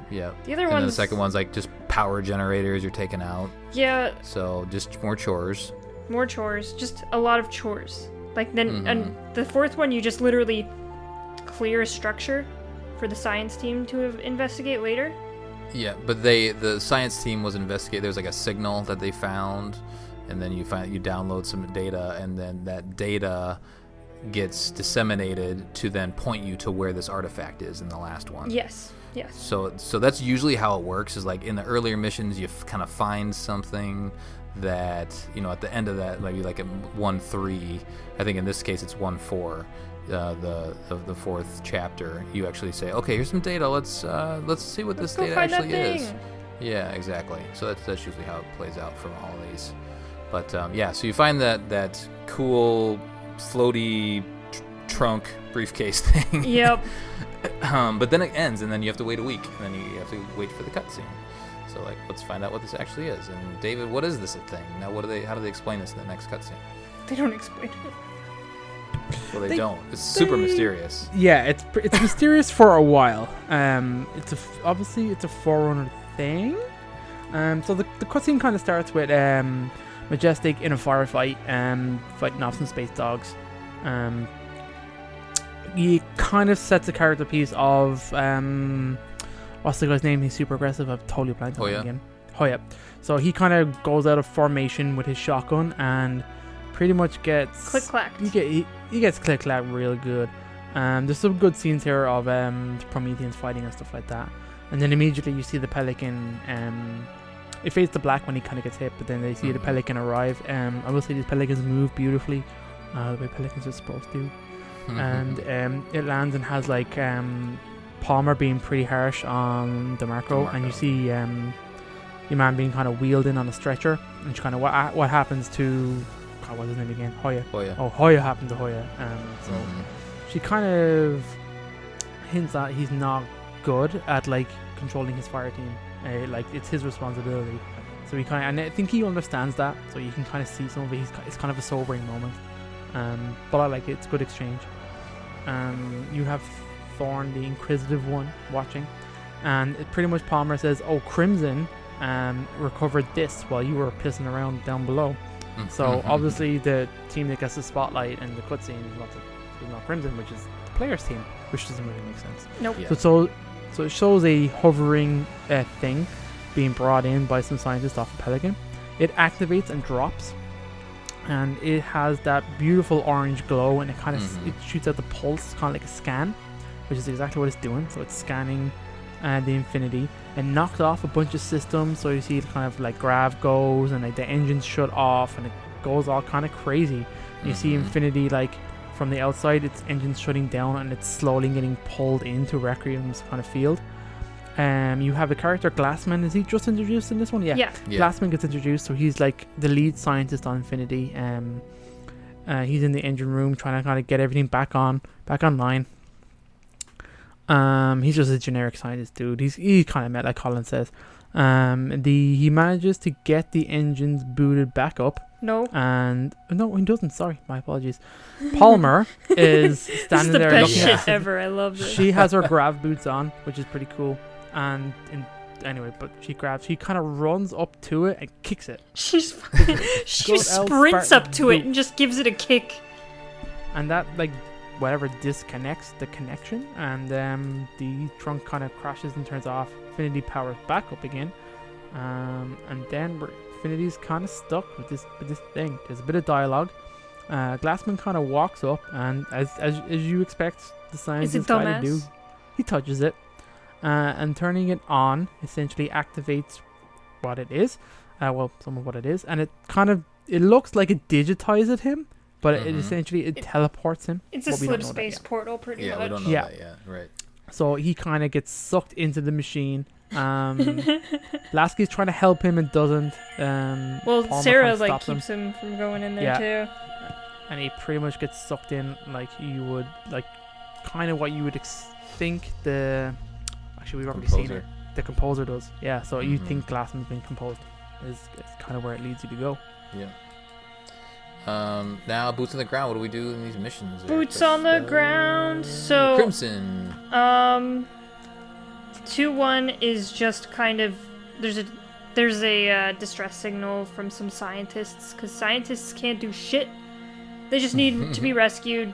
Yeah. The other and one's... then the second one's like just power generators you're taking out. Yeah. So just more chores. More chores. Just a lot of chores. Like then, and the fourth one, you just literally clear a structure for the science team to investigate later. Yeah, but the science team was investigate. There's like a signal that they found, and then you download some data, and then that data gets disseminated to then point you to where this artifact is in the last one. Yes. Yes. So that's usually how it works. Is like in the earlier missions, you kind of find something that, you know, at the end of that, maybe like in 1-3. I think in this case it's 1-4. The fourth chapter, you actually say, okay, here's some data. Let's see what this data actually is. Yeah, exactly. So that's usually how it plays out for all these. But yeah, so you find that cool floaty trunk briefcase thing. Yep. But then it ends, and then you have to wait a week, and then you have to wait for the cutscene. So like, let's find out what this actually is. And David, what is this a thing? Now, how do they explain this in the next cutscene? They don't explain it. Well, they don't. It's super mysterious. Yeah, it's mysterious for a while. Obviously it's a Forerunner thing. So the cutscene kind of starts with Majestic in a firefight, fighting off some space dogs. He kind of sets a character piece of what's the guy's name? He's super aggressive. I've totally blanked on him again. Hoya. So he kind of goes out of formation with his shotgun and pretty much gets click-clacked. He gets click-clacked real good. There's some good scenes here of Prometheans fighting and stuff like that. And then immediately you see the Pelican. It fades to black when he kind of gets hit, but then they see the Pelican arrive. I will say these Pelicans move beautifully, the way Pelicans are supposed to. And it lands and has like Palmer being pretty harsh on DeMarco, and you see your man being kind of wheeled in on a stretcher, and kind of what happens to what's his name again? Hoya. Oh, Hoya happened to Hoya. So she kind of hints that he's not good at like controlling his fire team. Like it's his responsibility. So he and I think he understands that. So you can kind of see some of it. It's kind of a sobering moment. But I like it. It's good exchange. You have Thorn, the inquisitive one, watching, and it pretty much Palmer says, "Oh, Crimson recovered this while you were pissing around down below." So obviously the team that gets the spotlight and the cutscene is not Crimson, which is the player's team, which doesn't really make sense. Nope. Yeah. So it shows a hovering thing being brought in by some scientists off a Pelican. It activates and drops. And it has that beautiful orange glow, and it kind of it shoots out the pulse, kind of like a scan, which is exactly what it's doing. So it's scanning the Infinity, and knocked off a bunch of systems. So you see kind of like grav goes and like the engines shut off and it goes all kind of crazy. You see Infinity like from the outside, its engines shutting down and it's slowly getting pulled into Requiem's kind of field. You have the character Glassman. Is he just introduced in this one? Yeah. Glassman gets introduced, so he's like the lead scientist on Infinity. He's in the engine room trying to kind of get everything back online. He's just a generic scientist dude. He's kind of met, like Colin says. He manages to get the engines booted back up. No, he doesn't. Sorry, my apologies. Palmer is standing there. This is the looking best shit ever. I love this. She has her grav boots on, which is pretty cool. Anyway, but she kind of runs up to it and kicks it. She sprints up to it and just gives it a kick. And that, like, whatever disconnects the connection, and the trunk kind of crashes and turns off. Infinity powers back up again, and then Infinity's kind of stuck with this thing. There's a bit of dialogue. Glassman kind of walks up, and as you expect the scientist guy to do, he touches it. And turning it on essentially activates what it is. Some of what it is. And it looks like it digitizes him, but it essentially teleports him. It's a slip space portal, pretty much. Yeah, we don't know that yet. Right. So he kind of gets sucked into the machine. Lasky's trying to help him and doesn't. Palmer Sarah keeps him from going in there too. And he pretty much gets sucked in like you would, like kind of what you would think the... Actually, we've already seen it. The composer does. Yeah, so you think Glassman's been composed is kind of where it leads you to go. Yeah. Now, boots on the ground. What do we do in these missions? Boots on the ground. So Crimson. 2-1 is just kind of there's a distress signal from some scientists because scientists can't do shit. They just need to be rescued.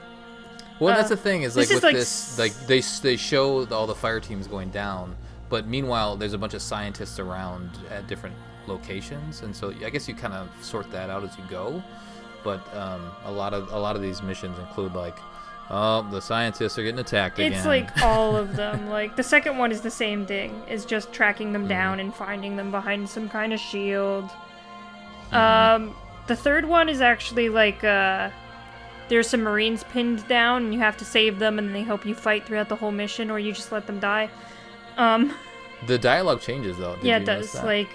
Well, that's the thing is like with this, like they show all the fire teams going down, but meanwhile there's a bunch of scientists around at different locations, and so I guess you kind of sort that out as you go. But a lot of these missions include like, oh, the scientists are getting attacked again. It's like all of them. Like the second one is the same thing. It's just tracking them down and finding them behind some kind of shield. The third one is actually like there's some Marines pinned down, and you have to save them, and they help you fight throughout the whole mission, or you just let them die. The dialogue changes, though. Yeah, it does. Like,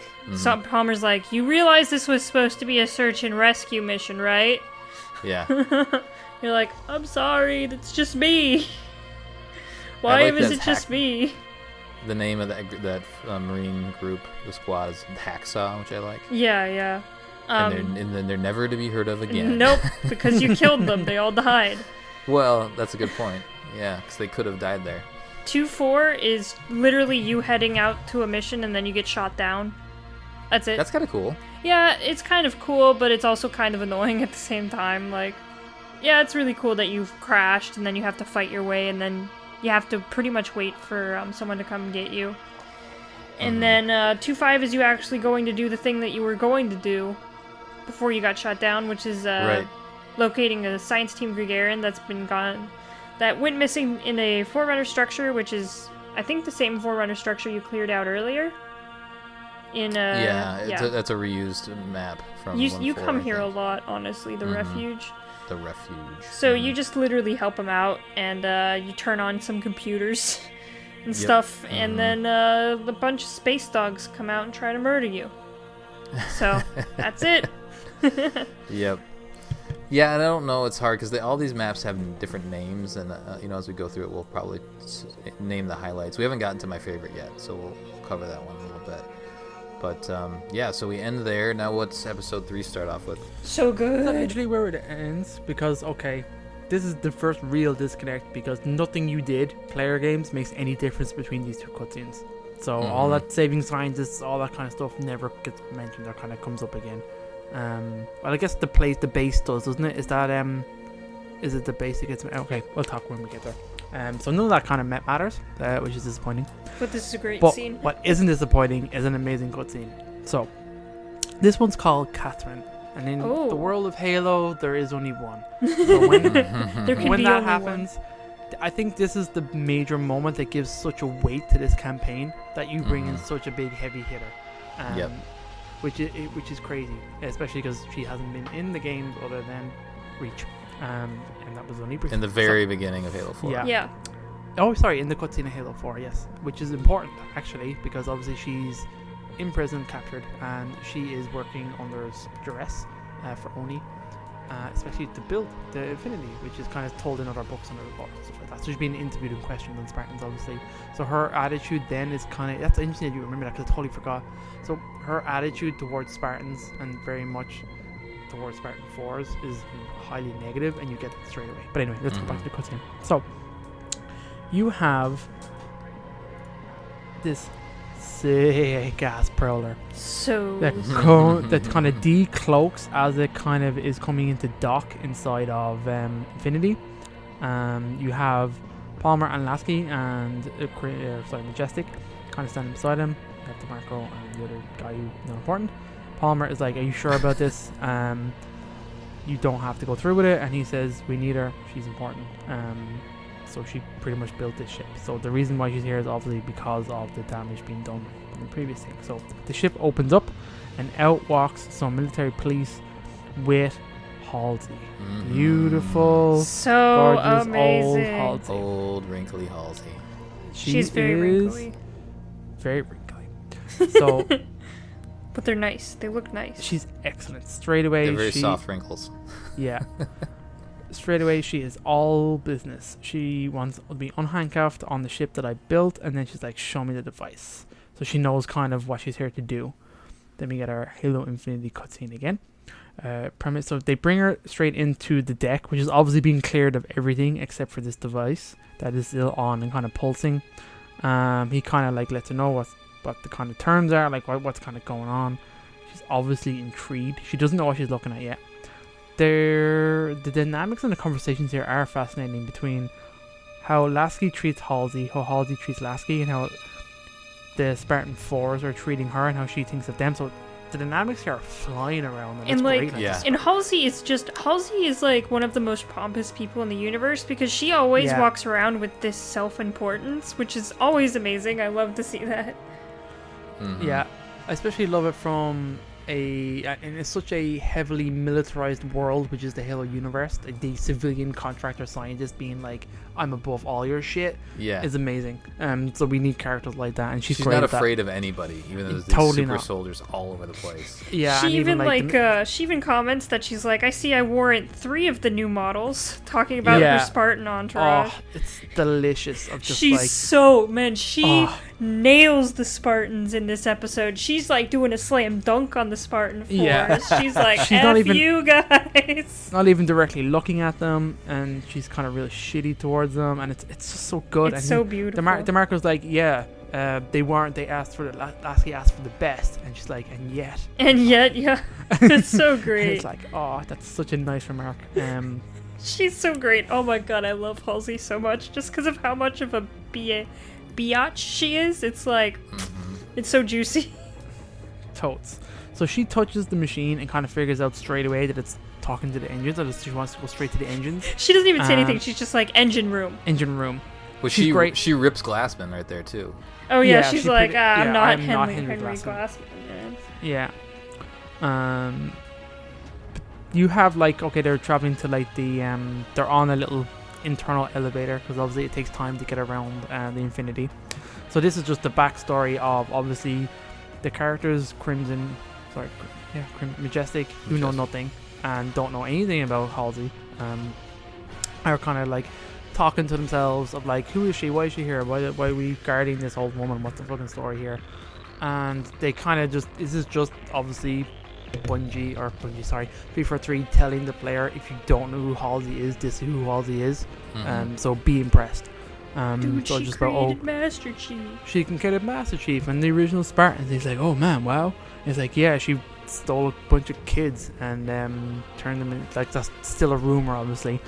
Palmer's like, you realize this was supposed to be a search and rescue mission, right? Yeah. You're like, I'm sorry, that's just me. Why was it just me? The name of that Marine group, the squad, is Hacksaw, which I like. Yeah. And then they're never to be heard of again. Nope, because you killed them. They all died. Well, that's a good point. Yeah, because they could have died there. 2-4 is literally you heading out to a mission and then you get shot down. That's it. That's kind of cool. Yeah, it's kind of cool, but it's also kind of annoying at the same time. Like, yeah, it's really cool that you've crashed and then you have to fight your way and then you have to pretty much wait for someone to come get you. And then 2-5 is you actually going to do the thing that you were going to do before you got shot down, which is locating a science team Gregarian that went missing in a Forerunner structure, which is, I think, the same Forerunner structure you cleared out earlier. That's a reused map from you come here a lot, honestly. The refuge. The refuge. So you just literally help them out, and you turn on some computers and stuff, and then a bunch of space dogs come out and try to murder you. So that's it. Yep. Yeah, and I don't know. It's hard because all these maps have different names, and as we go through it, we'll probably name the highlights. We haven't gotten to my favorite yet, so we'll cover that one a little bit. But so we end there. Now, what's episode 3 start off with? So good. That's actually where it ends because this is the first real disconnect because nothing you did, player games, makes any difference between these two cutscenes. So all that saving scientists, all that kind of stuff never gets mentioned or kind of comes up again. Well, I guess the base does, doesn't it? Is it the base that gets... Okay, we'll talk when we get there. So none of that kind of matters, which is disappointing. But this is a great but scene. What isn't disappointing is an amazing cutscene. So, this one's called Catherine. And in the world of Halo, there is only one. So when that happens, I think this is the major moment that gives such a weight to this campaign, that you bring in such a big heavy hitter. Yep. Which is crazy, especially because she hasn't been in the games other than Reach, and that was only briefly. In the very beginning of Halo 4. Yeah. Oh, sorry, in the cutscene of Halo 4, yes, which is important actually, because obviously she's in prison, captured, and she is working under duress for Oni, especially to build the Infinity, which is kind of told in other books and other books and stuff like that. So she's being interviewed and questioned on Spartans, obviously. So her attitude then is kind of, that's interesting that you remember that, because I totally forgot. So her attitude towards Spartans and very much towards Spartan 4s is highly negative, and you get that straight away. But anyway, let's go back to the cutscene. So you have this sick ass prowler So that kind of decloaks as it kind of is coming into dock inside of Infinity. You have Palmer and Lasky and Majestic kind of standing beside him. You have DeMarco and the other guy who's not important. Palmer is like, "Are you sure about this? You don't have to go through with it." And he says, "We need her. She's important." So she pretty much built this ship. So the reason why she's here is obviously because of the damage being done from the previous thing. So the ship opens up, and out walks some military police with Halsey. Beautiful, so gorgeous amazing. old Halsey. Old wrinkly Halsey. She's very wrinkly. Very wrinkly. So But they're nice. They look nice. she's excellent. Straight away, They're very soft wrinkles. Yeah. Straight away, she is all business. She wants to be unhandcuffed on the ship that I built, and then she's like, "Show me the device." So she knows kind of what she's here to do. Then we get our Halo Infinity cutscene again. Premise. So they bring her straight into the deck, which is obviously being cleared of everything except for this device that is still on and kind of pulsing. He kind of like lets her know what the kind of terms are, like what's kind of going on. She's obviously intrigued. She doesn't know what she's looking at yet. The dynamics and the conversations here are fascinating between how Lasky treats Halsey, how Halsey treats Lasky, and how the Spartan 4s are treating her and how she thinks of them. So the dynamics here are flying around, and it's like, great. Yeah. And Halsey is like one of the most pompous people in the universe, because she always walks around with this self-importance, which is always amazing. I love to see that. Yeah, I especially love it from and it's such a heavily militarized world, which is the Halo universe. The civilian contractor scientist being like, "I'm above all your shit," is amazing. So we need characters like that, and she's great not at afraid that. of anybody, even though there's Totally these super not. soldiers all over the place. Yeah, she even she even comments that she's like, "I see I warrant 3 of the new models," talking about her Spartan entourage. Oh, it's delicious. Of just she's like, she nails the Spartans in this episode. She's like doing a slam dunk on the Spartan force. Yeah. She's like, she's F not even, you guys. Not even directly looking at them, and she's kind of really shitty towards them, and it's just so good. It's and so beautiful. DeMarco's like, they weren't. They asked for Lasky asked for the best, and she's like, and yet, yeah, it's so great. It's like, oh, that's such a nice remark. She's so great. Oh my god, I love Halsey so much, just because of how much of a biatch she is. It's like, it's so juicy. Totes. So she touches the machine and kind of figures out straight away that it's talking to the engines, or that she wants to go straight to the engines. She doesn't even say anything. She's just like, engine room. Engine room. Well, she's great. She rips Glassman right there too. Oh yeah, she's like, I'm not Henry Glassman. Glassman. Yeah. You have like, okay, they're traveling to like the they're on a little internal elevator, because obviously it takes time to get around the Infinity. So this is just the backstory of obviously the characters Majestic, who know nothing and don't know anything about Halsey, are kind of like talking to themselves of like, who is she? Why is she here? Why are we guarding this old woman? What's the fucking story here? And they kind of just, this is just obviously 343 telling the player, if you don't know who Halsey is, this is who Halsey is. So be impressed. Dude, so she just created Master Chief. She can get a Master Chief, and the original Spartans. He's like, oh man, wow. It's like, yeah, she stole a bunch of kids and turned them in. Like, that's still a rumor, obviously.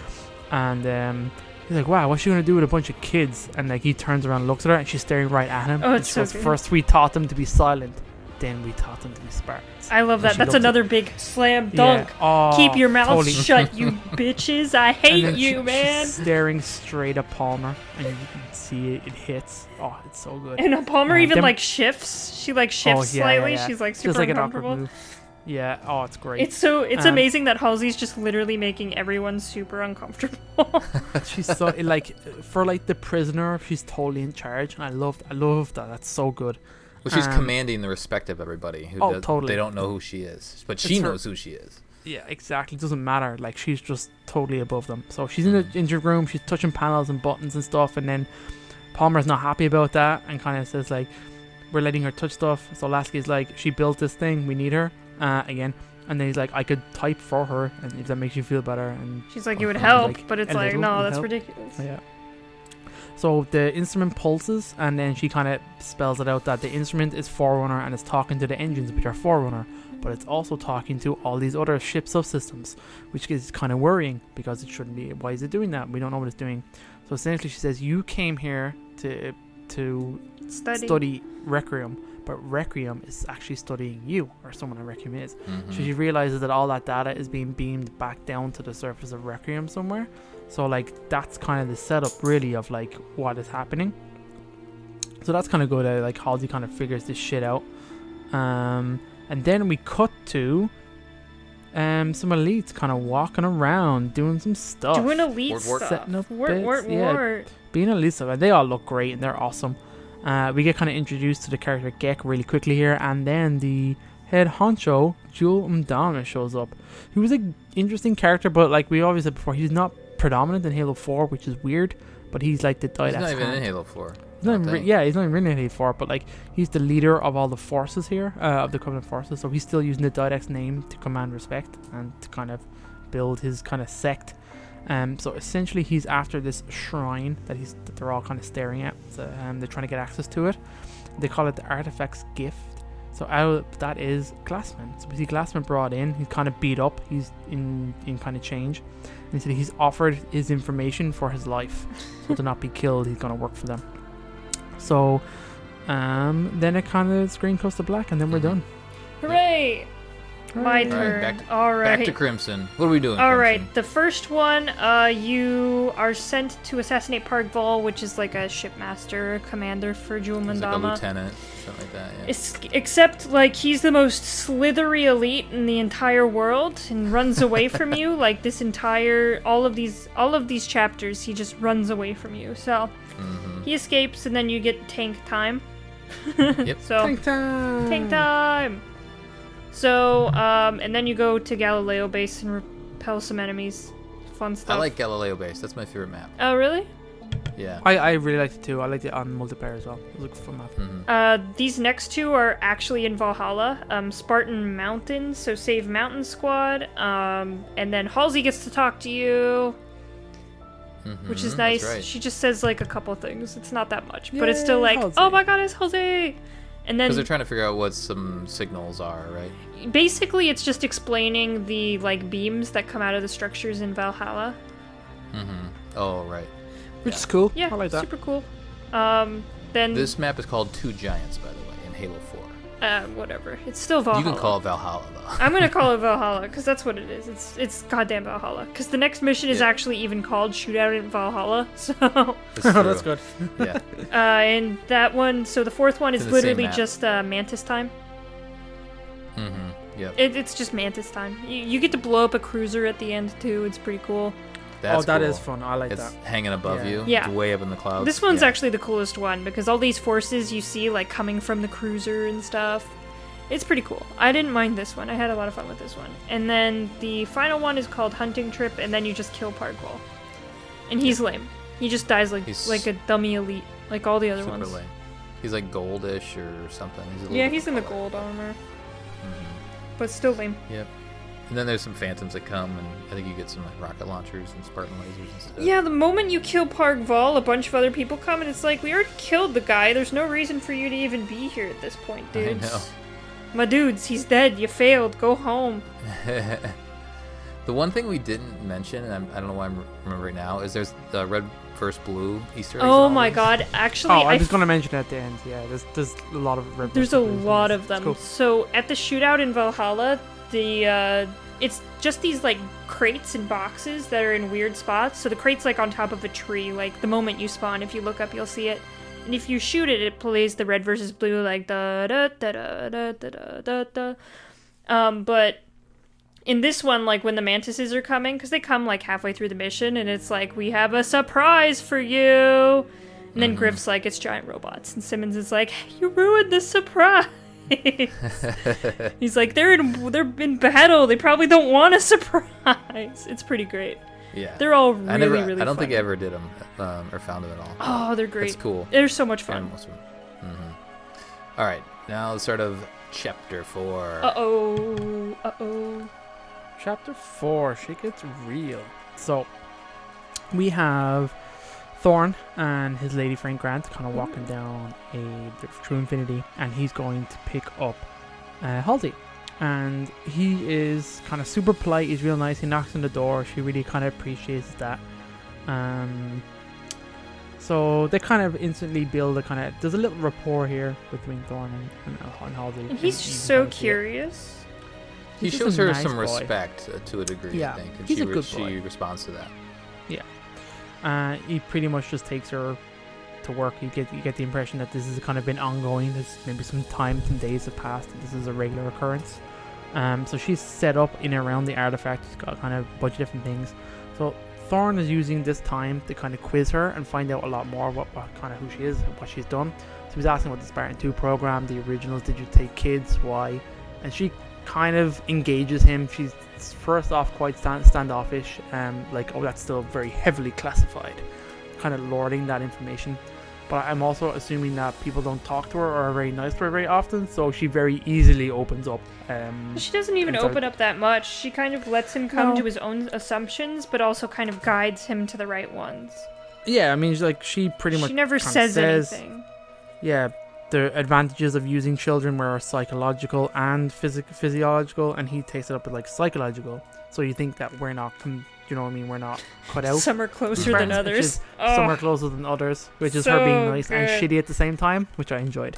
And he's like, wow, what's she gonna do with a bunch of kids? And like, he turns around and looks at her, and she's staring right at him. Oh, it's so goes, good. first we taught them to be silent, then we taught them to be Spartans. I love that. She That's loves another big slam dunk. Yeah. Oh, Keep your mouth totally. shut, you bitches. I And hate then you, man. She's staring straight at Palmer, and you can see it hits. Oh, it's so good. And Palmer even them- like shifts. She like shifts slightly. She's like Just super like an awkward uncomfortable. move. Yeah. Oh, it's great. It's Um, amazing that Halsey's just literally making everyone super uncomfortable. She's so like for like the prisoner, she's totally in charge, and I love that. That's so good. Well, she's commanding the respect of everybody. Totally. They don't know who she is, but she knows who she is. Yeah, exactly. It doesn't matter. Like she's just totally above them. So she's in the injured room. She's touching panels and buttons and stuff, and then Palmer's not happy about that and kind of says like, "We're letting her touch stuff." So Lasky's like, "She built this thing. We need her again." And then he's like, "I could type for her, and if that makes you feel better." And She's like, it would Palmer's help, like, but it's "A like, little no, would that's help." ridiculous. Yeah. So the instrument pulses, and then she kind of spells it out that the instrument is Forerunner and it's talking to the engines, which are Forerunner, but it's also talking to all these other ship subsystems, which is kind of worrying because it shouldn't be. Why is it doing that? We don't know what it's doing. So essentially, she says, "You came here to study Requiem, but Requiem is actually studying you, or someone that Requiem is." Mm-hmm. So she realizes that all that data is being beamed back down to the surface of Requiem somewhere. So like that's kind of the setup really of like what is happening. So that's kind of good. Like Halsey kind of figures this shit out. And then we cut to some elites kind of walking around doing some stuff. Doing elite Wort, wort. stuff. Setting up Wort, bits, wort, yeah. wort. Being elite stuff, and they all look great and they're awesome. We get kind of introduced to the character Gek really quickly here, and then the head honcho Jewel Mdana shows up. He was an interesting character, but like we always said before, he's not predominant in Halo 4, which is weird, but he's like the He's Didax not even hand. in Halo 4. He's not even he's not even in Halo 4, but like he's the leader of all the forces here, of the Covenant forces, so he's still using the Didax name to command respect and to kind of build his kind of sect. So essentially he's after this shrine that they're all kind of staring at. So they're trying to get access to it. They call it the Artifact's Gift. So that is Glassman. So we see Glassman brought in. He's kind of beat up. He's in kind of change. And he said he's offered his information for his life. So to not be killed, he's going to work for them. So then it kind of screen goes to black, and then we're done. Hooray! My turn. All right. Back to Crimson. What are we doing? All Crimson? right. The first one, you are sent to assassinate Park Vol, which is like a shipmaster commander for Jewel He's like a Mandama. lieutenant, something like that. Yeah. Except like he's the most slithery elite in the entire world and runs away from you. Like this entire all of these chapters, he just runs away from you. So he escapes, and then you get tank time. Yep. So Tank time! tank time. So, and then you go to Galileo base and repel some enemies. Fun stuff. I like Galileo base. That's my favorite map. Oh, really? Yeah. I really liked it too. I liked it on multiplayer as well. It looks fun map. These next two are actually in Valhalla. Spartan Mountains, so save Mountain Squad. And then Halsey gets to talk to you, which is nice. That's right. She just says like a couple things. It's not that much, but it's still Yay, like, Halsey. oh my god, it's Halsey! And then Because they're trying to figure out what some signals are, right? basically it's just explaining the like beams that come out of the structures in Valhalla. Oh, right. Which is cool. Yeah, I like that. super cool. Then This map is called Two Giants, by the way, in Halo 4. whatever. It's still Valhalla. You can call it Valhalla, though. I'm gonna call it Valhalla because that's what it is. It's goddamn Valhalla. Because the next mission is Yeah. actually even called Shootout in Valhalla. So, It's Oh, true. that's good. Yeah. and that one. So the fourth one is It's in the same literally map. just Mantis time. Yep. It's just Mantis time. You get to blow up a cruiser at the end too. It's pretty cool. That's That cool. is fun. I like It's that. hanging above Yeah. you. Yeah. It's way up in the clouds. This one's Yeah. actually the coolest one because all these forces you see like coming from the cruiser and stuff. It's pretty cool. I didn't mind this one. I had a lot of fun with this one. And then the final one is called Hunting Trip, and then you just kill Parkwall. And he's lame. He just dies He's like a dummy elite, like all the other super ones. lame. He's like goldish or something. He's a little Yeah, different he's in the color. gold armor, but still lame. Yep. And then there's some phantoms that come, and I think you get some like rocket launchers and Spartan lasers and stuff. Yeah, the moment you kill Park Vol, a bunch of other people come, and it's like, we already killed the guy. There's no reason for you to even be here at this point, dudes. I know. My dudes, he's dead. You failed. Go home. The The one thing we didn't mention, and I don't know why I'm remembering now, is there's the red versus blue Easter eggs. Oh my god! Actually, I was going to mention at the end. Yeah, there's a lot of red. There's a versus blue lot things. of them. Cool. So at the shootout in Valhalla, it's just these like crates and boxes that are in weird spots. So the crate's like on top of a tree. Like the moment you spawn, if you look up, you'll see it. And if you shoot it, it plays the red versus blue like da da da da da da da da. But in this one, like when the mantises are coming, because they come like halfway through the mission, and it's like, we have a surprise for you. And then Griff's like, it's giant robots, and Simmons is like, you ruined the surprise. He's like, they're in battle. They probably don't want a surprise. It's pretty great. Yeah, they're all really I don't funny. think I ever did them or found them at all. Oh, they're great. It's cool. They're so much fun. Most of them. All right, now the start of chapter 4. Uh-oh. Chapter 4, shit gets real. So, we have Thorn and his lady friend Grant kind of walking down through Infinity, and he's going to pick up Halsey. And he is kind of super polite, he's real nice, he knocks on the door, she really kind of appreciates that. So they kind of instantly build there's a little rapport here between Thorn and Halsey. And he's so curious. He He's shows just a her nice some boy. respect to a degree, Yeah, I think, and he's a good boy. she responds to that. He pretty much just takes her to work. You get the impression that this has kind of been ongoing. There's maybe some days have passed, and this is a regular occurrence. So she's set up in and around the artifact. She's got kind of a bunch of different things. So Thorn is using this time to kind of quiz her and find out a lot more about what who she is and what she's done. So he's asking about the Spartan 2 program, the originals, did you take kids, why? And she kind of engages him. She's first off quite standoffish, like, oh, that's still very heavily classified, kind of lording that information. But I'm also assuming that people don't talk to her or are very nice to her very often, so she very easily opens up. She doesn't even open up that much. She kind of lets him come to his own assumptions, but also kind of guides him to the right ones. Yeah, I mean, she pretty much. She never says anything. Yeah, the advantages of using children were psychological and physiological, and he takes it up with like psychological. So you think that we're not, you know what I mean, we're not cut out. Some are closer than others. Some are closer than others, which is so her being nice good. and shitty at the same time, which I enjoyed.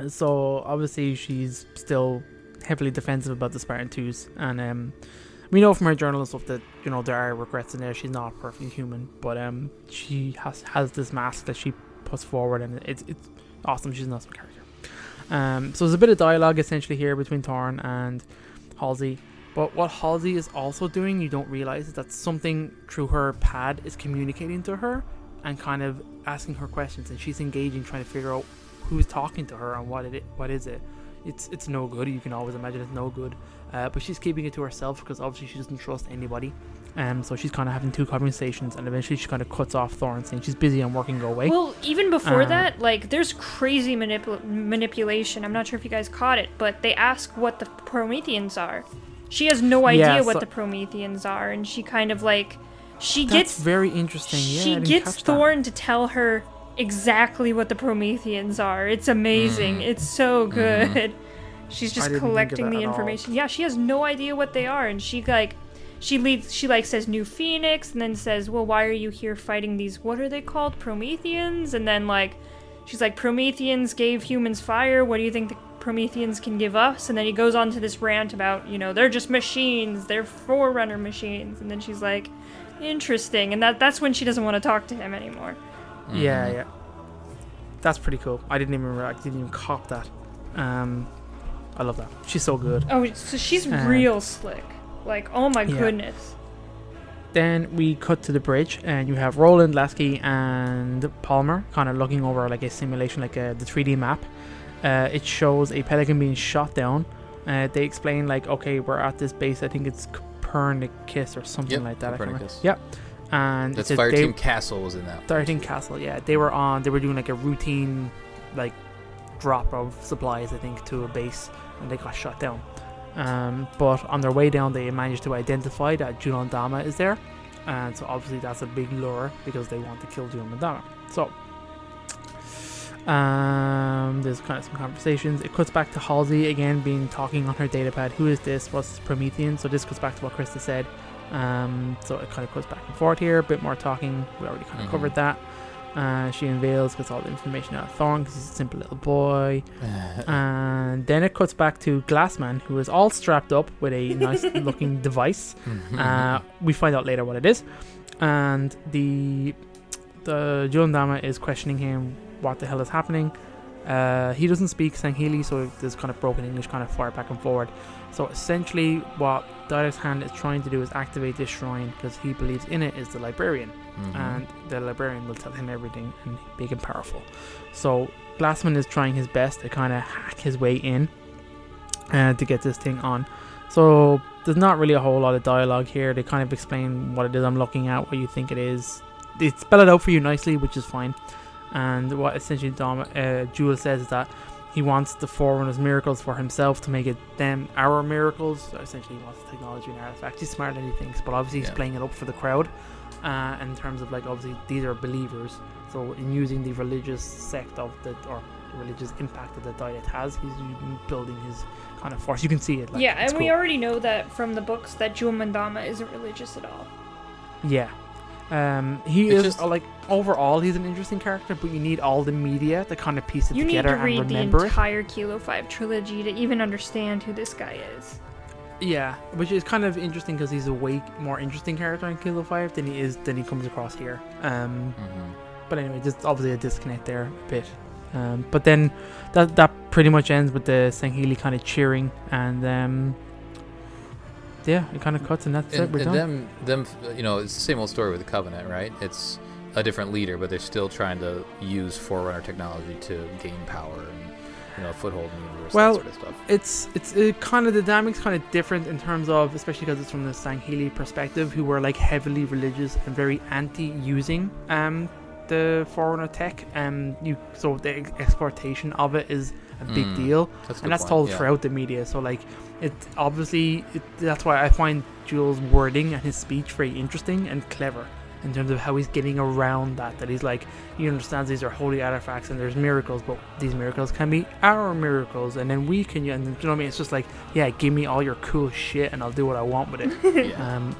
So obviously she's still heavily defensive about the Spartan 2s, and we know from her journal and stuff that, you know, there are regrets in there. She's not perfectly human, but she has this mask that she puts forward, and it's awesome. She's an awesome character. So there's a bit of dialogue essentially here between Thorn and Halsey. But what Halsey is also doing, you don't realize, is that something through her pad is communicating to her and kind of asking her questions, and she's engaging, trying to figure out who's talking to her and what is it. It's no good. You can always imagine it's no good. But she's keeping it to herself because obviously she doesn't trust anybody. So she's kind of having two conversations, and eventually she kind of cuts off Thorn, saying she's busy and working, go away. Well, even before that, like, there's crazy manipulation. I'm not sure if you guys caught it, but they ask what the Prometheans are. She has no idea what the Prometheans are, and she kind of like That's very interesting. Yeah, she gets Thorn to tell her exactly what the Prometheans are. It's amazing. It's so good. She's just collecting the information. Yeah, she has no idea what they are, and she says New Phoenix, and then says, well, why are you here fighting these, what are they called, Prometheans? And then like she's like, Prometheans gave humans fire, what do you think the Prometheans can give us? And then he goes on to this rant about, you know, they're just machines, they're Forerunner machines. And then she's like, interesting. And that's when she doesn't want to talk to him anymore. Yeah. That's pretty cool. I didn't even cop that. I love that. She's so good. Oh, so she's real slick. Like, oh my goodness. Then we cut to the bridge, and you have Roland, Lasky, and Palmer kind of looking over like a simulation, like the 3D map. It shows a pelican being shot down. They explain like, okay, we're at this base. I think it's Copernicus or something like that. Copernicus. Yep. And that's Fireteam Castle was in that. Fireteam Castle, yeah. They were doing like a routine like drop of supplies, I think, to a base, and they got shot down. But on their way down, they managed to identify that Junon Dama is there, and so obviously that's a big lure because they want to kill Junon Dama. So There's kind of some conversations. It cuts back to Halsey again talking on her datapad. Who is this? What's this Promethean? So this goes back to what Krista said. So it kind of goes back and forth here. A bit more talking. We already kind of covered that. She unveils, gets all the information out of Thorn because he's a simple little boy. And then it cuts back to Glassman, who is all strapped up with a nice looking device. We find out later what it is. And the Julian Dama is questioning him what the hell is happening. He doesn't speak Sangheili, so there's kind of broken English kind of fire back and forward. So essentially what Didact's hand is trying to do is activate this shrine because he believes in it is the librarian. And the librarian will tell him everything and big and powerful. So Glassman is trying his best to kind of hack his way in to get this thing on. So there's not really a whole lot of dialogue here. They kind of explain what it is I'm looking at, what you think it is. They spell it out for you nicely, which is fine. And what essentially Jewel says is that he wants the Forerunner's miracles for himself to make it them our miracles. So essentially he wants the technology and artifact. He's smarter than he thinks, but obviously he's playing it up for the crowd. In terms of, like, obviously these are believers. So in using the religious sect of the religious impact that the Diet has, he's building his kind of force. You can see it. Like, yeah, and cool. we already know that from the books that Jewel Mandama isn't religious at all. Yeah. He is just, like, overall he's an interesting character, but you need all the media to kind of piece it together and remember it. You need to read the entire Kilo 5 trilogy to even understand who this guy is. Yeah, which is kind of interesting because he's a way more interesting character in Kilo 5 than he comes across here. But anyway, just obviously a disconnect there a bit. But then that pretty much ends with the Sangheili kind of cheering, and yeah, it kind of cuts, and that's it. We're done. Them, it's the same old story with the Covenant, right? It's a different leader, but they're still trying to use Forerunner technology to gain power and foothold in the universe. Well, that sort of stuff. It's kind of, the dynamic's kind of different in terms of, especially because it's from the Sangheili perspective, who were like heavily religious and very anti-using the Forerunner tech. So the exploitation of it is a big deal, that's told throughout the media. So like, that's why I find Jules' wording and his speech very interesting and clever in terms of how he's getting around that he's like, he understands these are holy artifacts and there's miracles, but these miracles can be our miracles, and then we can, and you know what I mean? It's just like, yeah, give me all your cool shit and I'll do what I want with it. Do you know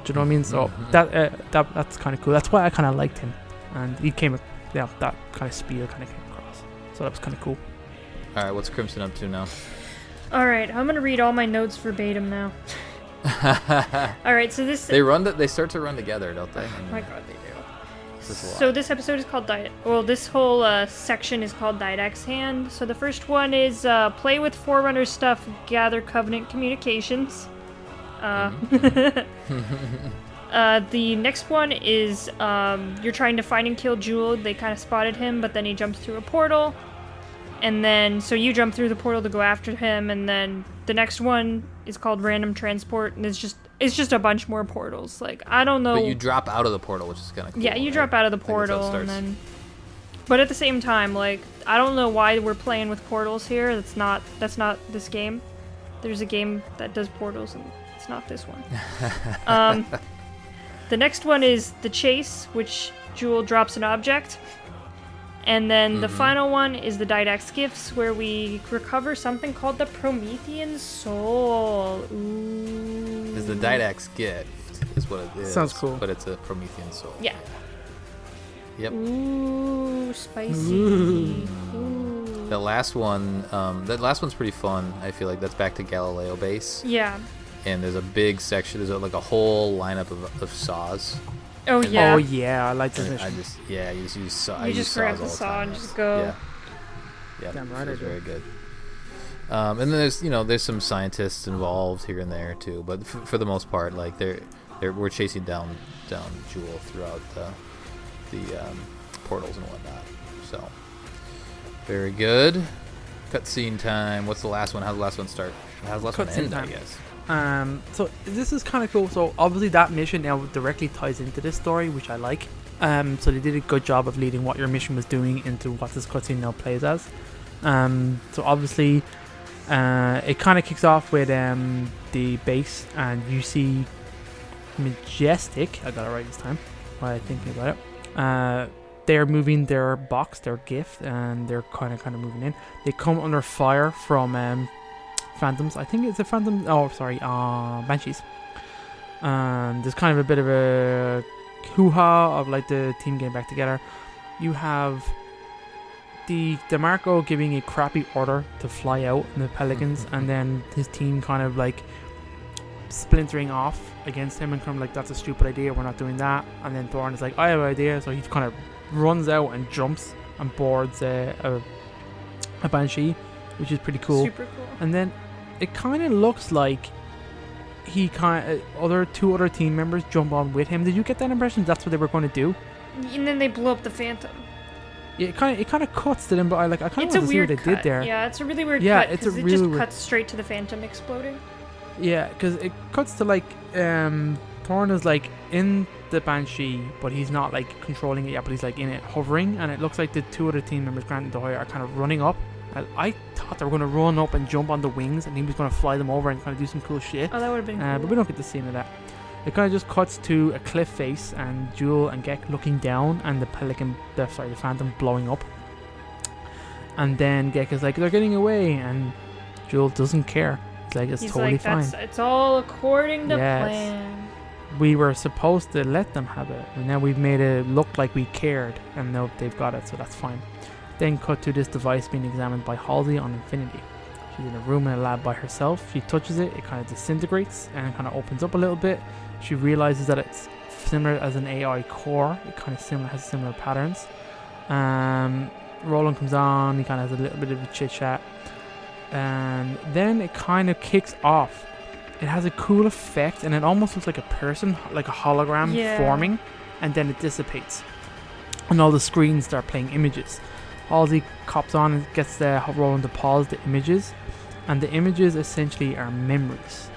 what I mean? So that's kind of cool. That's why I kind of liked him, and he came, that kind of spiel kind of came across. So that was kind of cool. All right, what's Crimson up to now? All right, I'm gonna read all my notes verbatim now. All right, so this they start to run together, don't they? Oh my god, they do. So this episode is called this whole section is called Didac's Hand. So the first one is play with Forerunner stuff, gather Covenant communications. The next one is you're trying to find and kill Jewel. They kind of spotted him, but then he jumps through a portal. And then, so you jump through the portal to go after him, and then the next one is called Random Transport, and it's just a bunch more portals. Like, I don't know. But you drop out of the portal, which is kind of cool. Yeah, you drop out of the portal, and then. But at the same time, like, I don't know why we're playing with portals here. That's not this game. There's a game that does portals, and it's not this one. The next one is the chase, which Jewel drops an object. And then the final one is the Didac's Gifts, where we recover something called the Promethean Soul. Ooh. Is the Didac's Gift is what it is. Sounds cool. But it's a Promethean Soul. Yeah. Yep. Ooh, spicy. Ooh. The last one, that last one's pretty fun. I feel like that's back to Galileo base. Yeah. And there's a big section. There's like a whole lineup of saws. Oh yeah. Oh yeah, I like this mission. You just use saw. You just grab the saw and just go. Yeah. Damn right, it's very good. And then there's some scientists involved here and there too, but for the most part, like we're chasing down Jewel throughout the portals and whatnot. So very good. Cutscene time. What's the last one? How's the last one start? How's the last one end? I guess. So this is kind of cool. So obviously that mission now directly ties into this story, which I like. So they did a good job of leading what your mission was doing into what this cutscene now plays as. So obviously it kind of kicks off with the base, and you see Majestic. I got it right this time. While I'm thinking about it, they're moving their box, their gift, and they're kind of moving in. They come under fire from phantoms. I think it's a phantom. Oh, sorry, banshees. There's kind of a bit of a hoo-ha of like the team getting back together. You have the DeMarco giving a crappy order to fly out in the Pelicans, and then his team kind of like splintering off against him and kind of like, that's a stupid idea, we're not doing that. And then Thorn is like, I have an idea, so he kind of runs out and jumps and boards a Banshee, which is pretty cool. Super cool. And then it kind of looks like he two other team members jump on with him. Did you get that impression that's what they were going to do? And then they blow up the Phantom. Yeah, it kind of cuts to them, but I kind of want to see what they did there. Yeah, it's a really weird yeah, cut. It's a it really just cuts straight to the Phantom exploding. Yeah, because it cuts to like Thorn is like in the Banshee, but he's not like controlling it yet, but he's like in it, hovering, and it looks like the two other team members, Grant and Doyle, are kind of running up. I thought they were going to run up and jump on the wings, and he was going to fly them over and kind of do some cool shit. Oh, that would have been cool. But we don't get to see any of that. It kind of just cuts to a cliff face and Jewel and Gek looking down, and the Phantom blowing up. And then Gek is like, they're getting away, and Jewel doesn't care. He's like, it's totally fine. It's all according to plan. We were supposed to let them have it, and now we've made it look like we cared, and now they've got it, so that's fine. Then cut to this device being examined by Halsey on Infinity. She's in a room in a lab by herself. She touches it, it kind of disintegrates and kind of opens up a little bit. She realizes that it's similar as an AI core. It kind of has similar patterns. Roland comes on, he kind of has a little bit of a chit chat, and then it kind of kicks off. It has a cool effect, and it almost looks like a person, like a hologram forming, and then it dissipates, and all the screens start playing images. Halsey cops on and gets the Roland to pause the images, and the images essentially are memories,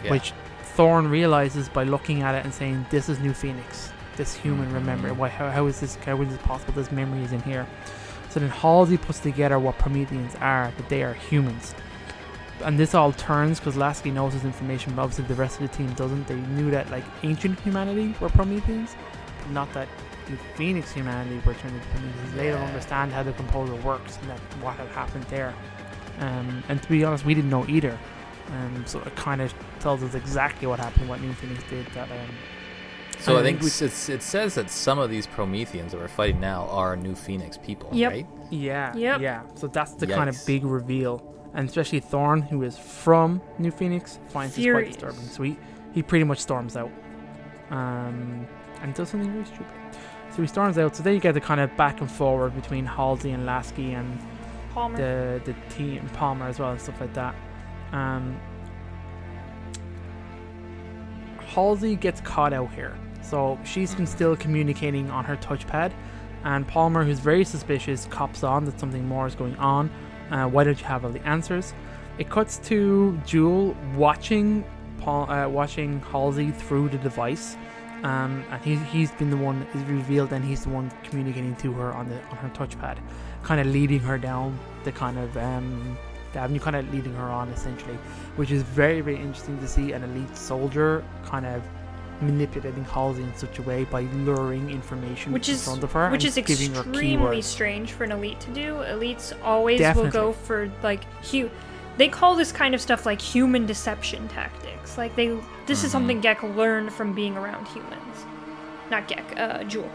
which Thorn realizes by looking at it and saying, "This is New Phoenix. This human remember. Why? How is this possible? This memory is in here." So then Halsey puts together what Prometheans are, that they are humans. And this all turns because Lasky knows this information, but obviously the rest of the team doesn't. They knew that like ancient humanity were Prometheans, but not that New Phoenix humanity were turned into Prometheans. They don't understand how the composer works and that what had happened there. And to be honest, we didn't know either. So it kind of tells us exactly what happened, what New Phoenix did. So I think it says that some of these Prometheans that we're fighting now are New Phoenix people, right? Yeah. Yep. Yeah. So that's the kind of big reveal. And especially Thorn, who is from New Phoenix, finds this quite disturbing. So he pretty much storms out. And does something really stupid. So he storms out. So then you get the kind of back and forward between Halsey and Lasky and Palmer. the team, Palmer as well, and stuff like that. Halsey gets caught out here. So she's been still communicating on her touchpad, and Palmer, who's very suspicious, cops on that something more is going on. Why don't you have all the answers? It cuts to Jewel watching Halsey through the device, and he's been the one is revealed, and he's the one communicating to her on her touchpad, kind of leading her down the kind of the avenue, kind of leading her on essentially, which is very, very interesting to see an elite soldier kind of manipulating Halsey in such a way by luring information in front of her, which is giving her extremely strange for an elite to do. Elites always will go for like they call this kind of stuff like human deception tactics. Like this is something Gek learned from being around humans, not Gek, Jewel.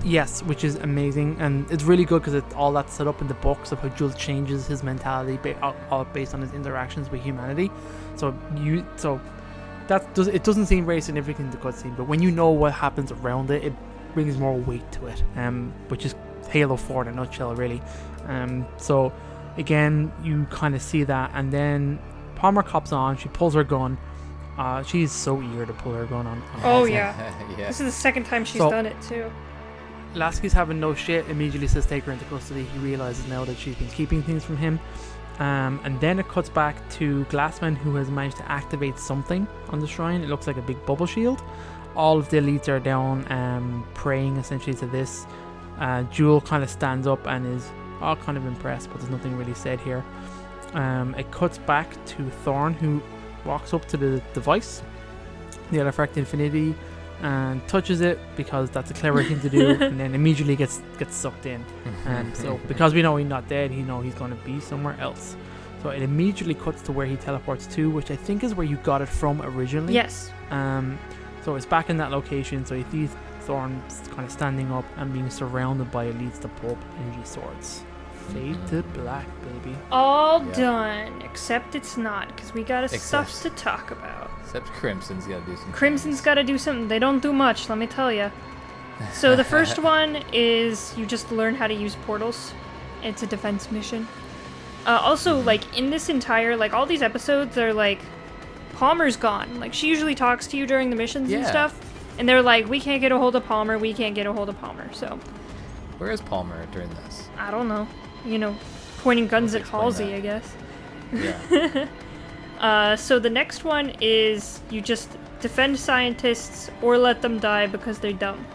Yes, which is amazing, and it's really good because all that's set up in the books of how Jewel changes his mentality based on his interactions with humanity. It doesn't seem very significant in the cutscene, but when you know what happens around it, it brings more weight to it, which is Halo 4 in a nutshell, really. So again, you kind of see that, and then Palmer cops on. She pulls her gun. She's so eager to pull her gun on Halsey. Yeah. This is the second time she's done it too. Lasky's having no shit, immediately says take her into custody. He realizes now that she's been keeping things from him. And then it cuts back to Glassman, who has managed to activate something on the shrine. It looks like a big bubble shield. All of the elites are down praying essentially to this. Jewel kind of stands up and is all kind of impressed, but there's nothing really said here. It cuts back to Thorn, who walks up to the device, the Artifact Infinity, and touches it because that's a clever thing to do, and then immediately gets sucked in. And so because we know he's not dead, he's going to be somewhere else. So it immediately cuts to where he teleports to, which I think is where you got it from originally. Yes. So it's back in that location. So he sees Thorn kind of standing up and being surrounded by elites to pull up energy swords. Fade to black, baby. All done, except it's not, because we got stuff to talk about. Except Crimson's got to do something. Crimson's got to do something. They don't do much, let me tell you. So the first one is you just learn how to use portals. It's a defense mission. Also, like, in this entire, like, all these episodes are, like, Palmer's gone. Like, she usually talks to you during the missions and stuff. And they're like, we can't get a hold of Palmer, so. Where is Palmer during this? I don't know. You know, pointing guns at Halsey, I guess. Yeah. So the next one is you just defend scientists or let them die because they're dumb.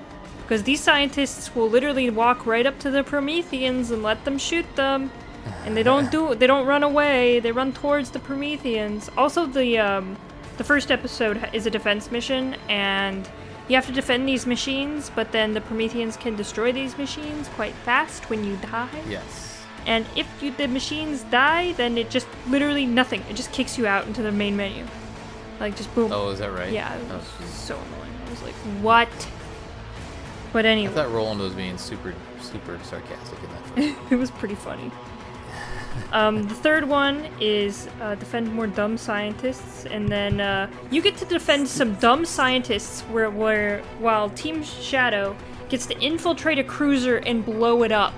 Because these scientists will literally walk right up to the Prometheans and let them shoot them. And they don't run away, they run towards the Prometheans. Also, the first episode is a defense mission, and you have to defend these machines, but then the Prometheans can destroy these machines quite fast when you die. Yes. And if the machines die, then it just literally nothing. It just kicks you out into the main menu. Like, just boom. Oh, is that right? Yeah, it was so annoying. I was like, what? But anyway. I thought Roland was being super sarcastic in that film. It was pretty funny. The third one is defend more dumb scientists, and then you get to defend some dumb scientists while Team Shadow gets to infiltrate a cruiser and blow it up.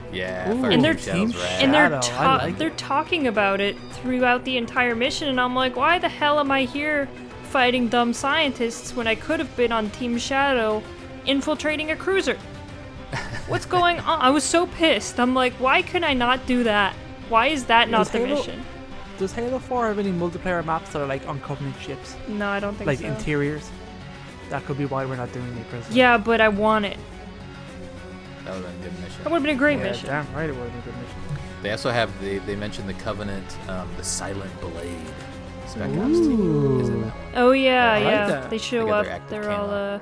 Yeah, Ooh, and they're they're talking about it throughout the entire mission, and I'm like, why the hell am I here fighting dumb scientists when I could have been on Team Shadow infiltrating a cruiser? What's going on? I was so pissed. I'm like, why can I not do that? Why is that not the mission? Does Halo 4 have any multiplayer maps that are like on Covenant ships? No, I don't think so. Like interiors? That could be why we're not doing it, Chris. Yeah, but I want it. That would have been a good mission. That would have been a great mission. Damn right it would have been a good mission. They also have, they mentioned the Covenant, the Silent Blade. Spec Ops team is in that one. Oh yeah, I like yeah. that. They show They got up. their active They're camo. all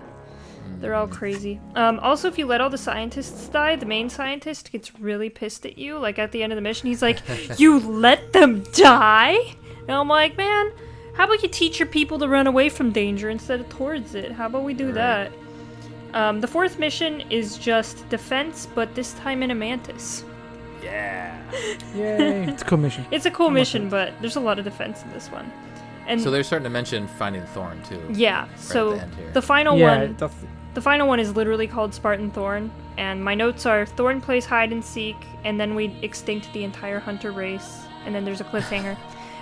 they're all crazy. Also, if you let all the scientists die, the main scientist gets really pissed at you. Like at the end of the mission, he's like, "You let them die?" And I'm like, "Man, how about you teach your people to run away from danger instead of towards it? How about we do that?" The fourth mission is just defense, but this time in a mantis. Yeah. Yay. It's a cool mission. It's a cool mission, but there's a lot of defense in this one. And So they're starting to mention finding Thorn too. yeah, so at the end here. the final Yeah, one. that's The final one is literally called Spartan Thorn, and my notes are Thorn plays hide and seek, and then we extinct the entire hunter race, and then there's a cliffhanger.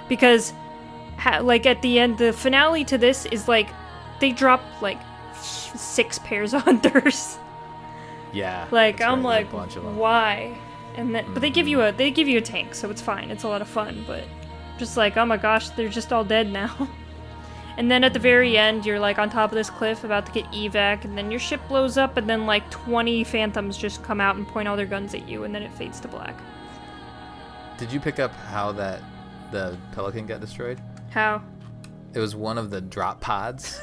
Because, like, at the end, the finale to this is, like, they drop, like, 6 pairs of hunters. Yeah. Like, that's I'm right, like, a bunch of them. why? And then, but they give you a tank, so it's fine. It's a lot of fun, but just like, oh my gosh, they're just all dead now. And then at the very end, you're like on top of this cliff about to get evac, and then your ship blows up, and then like 20 phantoms just come out and point all their guns at you, and then it fades to black. Did you pick up how the Pelican got destroyed? How? It was one of the drop pods.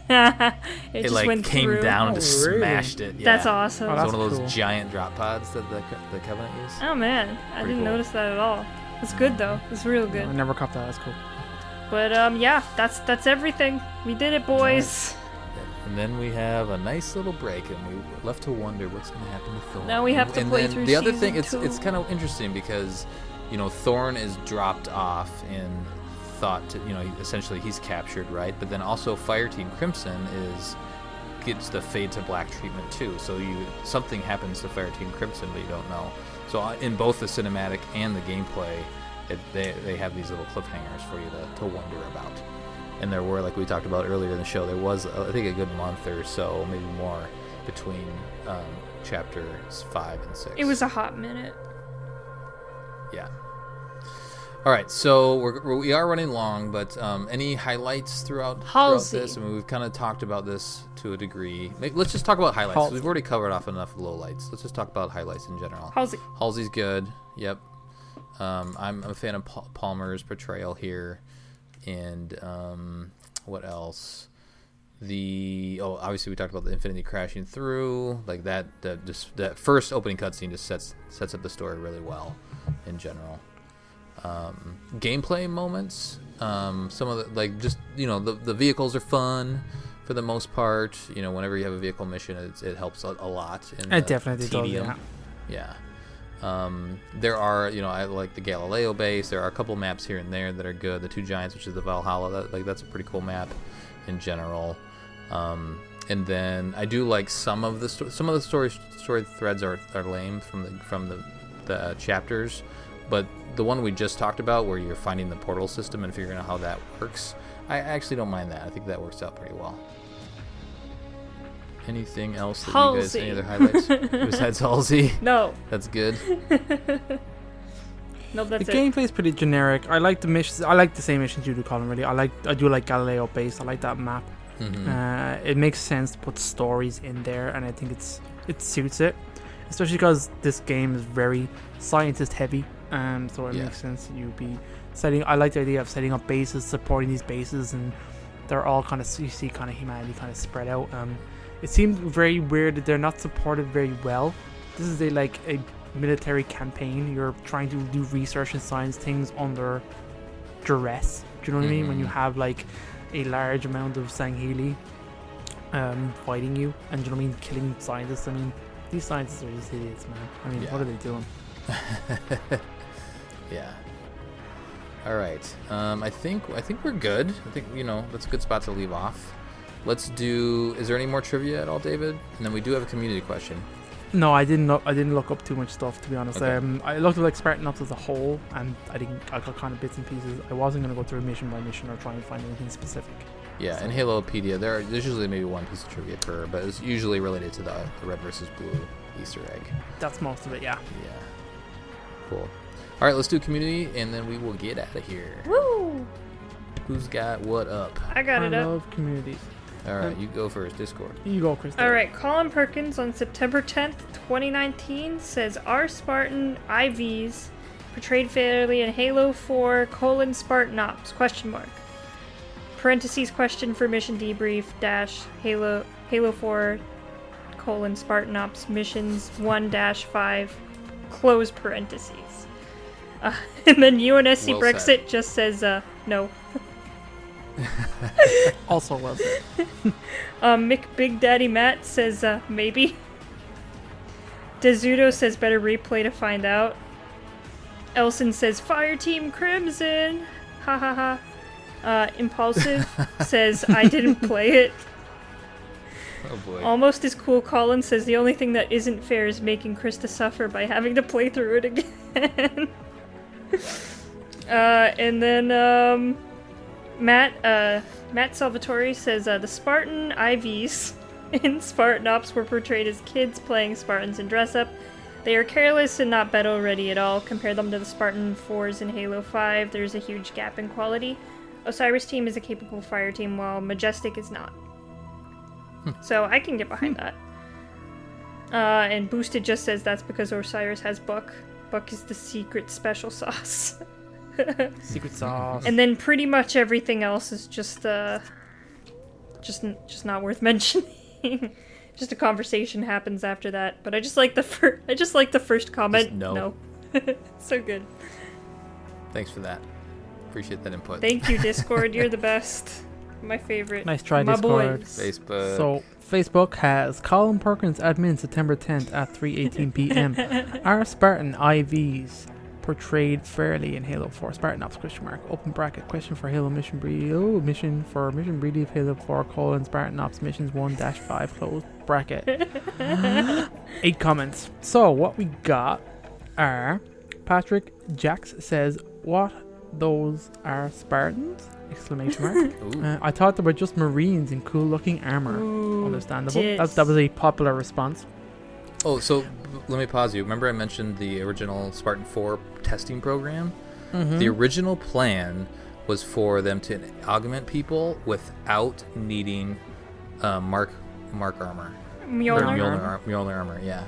it It just like went came through. down and Oh, just really? smashed it. Yeah. That's awesome. Oh, It's that's one of those cool. giant drop pods that the Covenant used. Oh man, I Pretty didn't cool. notice that at all. It's good though. It's real good. I never copped that. That's cool. But yeah, that's everything. We did it, boys. And then we have a nice little break, and we left to wonder what's going to happen to Thorn. Now we have to and play then through the other season thing. It's 2. kind of interesting because, you know, Thorn is dropped off and thought to, you know, essentially he's captured, right? But then also Fireteam Crimson gets the fade to black treatment too. So something happens to Fireteam Crimson, but you don't know. So in both the cinematic and the gameplay, they have these little cliffhangers for you to wonder about. And there were, like we talked about earlier in the show, there was, I think, a good month or so, maybe more, between chapters 5 and 6. It was a hot minute. Yeah. All right, so we are running long, but any highlights throughout Halsey. this? I mean, we've kind of talked about this to a degree. Let's just talk about highlights. Halsey. We've already covered off enough lowlights. Let's just talk about highlights in general. Halsey. Halsey's good. Yep. I'm a fan of Palmer's portrayal here. And what else? Obviously we talked about the Infinity crashing through, like that first opening cutscene just sets up the story really well in general. Gameplay moments, some of the, like, just, the vehicles are fun for the most part. Whenever you have a vehicle mission, it helps a lot in It definitely tedium. does, yeah. There are, I like the Galileo base. There are a couple maps here and there that are good. The Two Giants, which is the Valhalla, that's a pretty cool map in general. And then I do like some of the story threads are lame from the chapters, but the one we just talked about, where you're finding the portal system and figuring out how that works, I actually don't mind that. I think that works out pretty well. Anything else that you guys, any other highlights besides Halsey? No. That's good. Nope, that's the it. gameplay is pretty generic. I like the missions. I like the same missions you do, Colin. Really, I do like Galileo base. I like that map. Mm-hmm. It makes sense to put stories in there, and I think it suits it, especially because this game is very scientist heavy. So it makes sense that you'd be setting. I like the idea of setting up bases, supporting these bases, and they're all kind of, you see kind of humanity kind of spread out. It seems very weird that they're not supported very well. This is a military campaign. You're trying to do research and science things under duress. Do you know what I mean? When you have like a large amount of Sangheili fighting you, and do you know what I mean, killing scientists. I mean, these scientists are just idiots, man. I mean, what are they doing? Yeah. All right. I think we're good. I think that's a good spot to leave off. Let's do. Is there any more trivia at all, David? And then we do have a community question. No, I didn't look up too much stuff, to be honest. Okay. I looked at Spartan Ops as a whole, and I got kind of bits and pieces. I wasn't going to go through mission by mission or try and find anything specific. Yeah, in Halopedia, there's usually maybe one piece of trivia per, but it's usually related to the red versus blue Easter egg. That's most of it, yeah. Yeah. Cool. All right, let's do community, and then we will get out of here. Woo! Who's got what up? I got it I up. love community. All right, you go first. Discord. You go, Chris. All right, Colin Perkins on September 10th, 2019 says, "Are Spartan IVs portrayed fairly in Halo 4 : Spartan Ops ? Parentheses question for mission debrief - Halo 4 : Spartan Ops missions 1-5 close parentheses." And then UNSC Well Brexit said. just says no. Also well said. Mick Big Daddy Matt says maybe. Dezudo says better replay to find out. Elson says Fire Team Crimson. Ha ha ha. Impulsive says I didn't play it. Oh boy. Almost as cool Colin says the only thing that isn't fair is making Krista suffer by having to play through it again. And then Matt Salvatore says the Spartan IVs in Spartan Ops were portrayed as kids playing Spartans in dress up. They are careless and not battle ready at all. Compare them to the Spartan 4s in Halo 5. There's a huge gap in quality. Osiris team is a capable fire team, while Majestic is not. So I can get behind that. And Boosted just says that's because Osiris has Buck. Buck is the secret special sauce. Secret sauce. And then pretty much everything else is just not worth mentioning. Just a conversation happens after that. But I just like the first comment. Just no. So good. Thanks for that. Appreciate that input. Thank you, Discord. You're the best. My favorite. Nice try, My Discord. boys. Facebook. So, Facebook has Colin Perkins admin September 10th at 3:18 p.m. Are Spartan IVs portrayed fairly in Halo 4 Spartan Ops ? Open bracket question for Halo mission mission brief Halo 4 : Spartan Ops missions 1-5 close bracket. 8 comments. So what we got are Patrick Jax says, "What? Those are Spartans?" ! Ooh. I thought they were just Marines in cool looking armor. Ooh, Understandable. tits. That was a popular response. Oh, so let me pause you. Remember I mentioned the original Spartan 4 testing program? Mm-hmm. The original plan was for them to augment people without needing mark armor. Mjolnir. Mjolnir armor, yeah.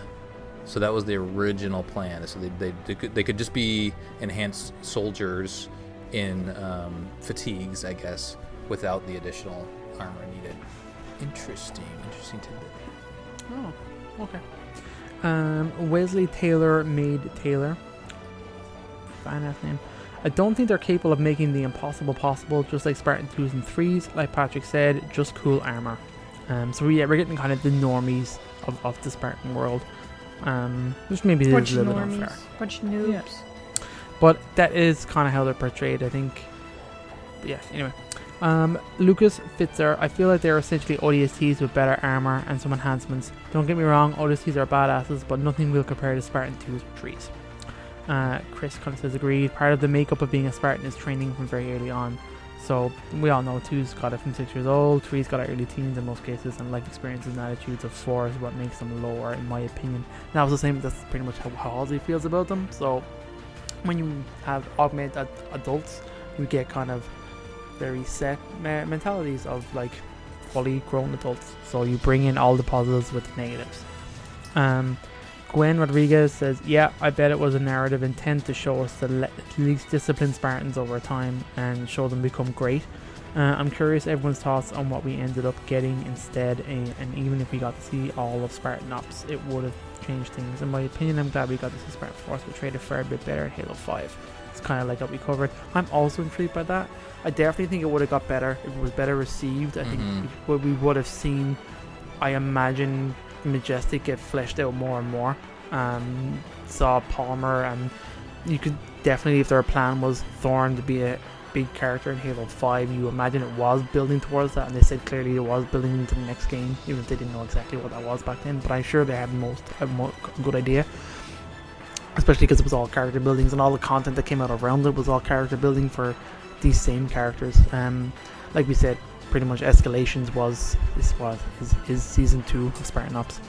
So that was the original plan. So they could just be enhanced soldiers in fatigues, I guess, without the additional armor needed. Interesting tidbit. Oh, okay. Wesley Taylor made Taylor. Badass name. I don't think they're capable of making the impossible possible, just like Spartan 2s and 3s. Like Patrick said, just cool armor. So yeah, we're getting kind of the normies of the Spartan world. Which maybe is a little bit unfair. Bunch of noobs. Yeah. But that is kind of how they're portrayed, I think. But yeah, anyway. Lucas Fitzer, I feel like they're essentially ODSTs with better armor and some enhancements. Don't get me wrong, ODSTs are badasses, but nothing will compare to Spartan 2s or 3s. Chris kind of says agreed. Part of the makeup of being a Spartan is training from very early on. So we all know 2's got it from 6 years old, 3's got it early teens in most cases, and life experiences and attitudes of 4 is what makes them lower, in my opinion. And that was the same, that's pretty much how Halsey feels about them. So when you have augmented adults, you get kind of very set mentalities of like fully grown adults. So you bring in all the positives with the negatives. Gwen Rodriguez says, yeah, I bet it was a narrative intent to show us the least disciplined Spartans over time and show them become great. I'm curious everyone's thoughts on what we ended up getting instead, and even if we got to see all of Spartan Ops, it would have changed things. In my opinion, I'm glad we got to see Spartan Force portrayed a fair bit better in Halo 5. It's kind of like what we covered. I'm also intrigued by that. I definitely think it would have got better if it was better received. I think we would have seen, I imagine, Majestic get fleshed out more and more. Saw Palmer, and you could definitely, if their plan was Thorn to be a big character in Halo 5, you imagine it was building towards that, and they said clearly it was building into the next game, even if they didn't know exactly what that was back then. But I'm sure they had a good idea, especially because it was all character buildings, and all the content that came out around it was all character building for these same characters. Like we said, pretty much Escalations was season 2 of Spartan Ops.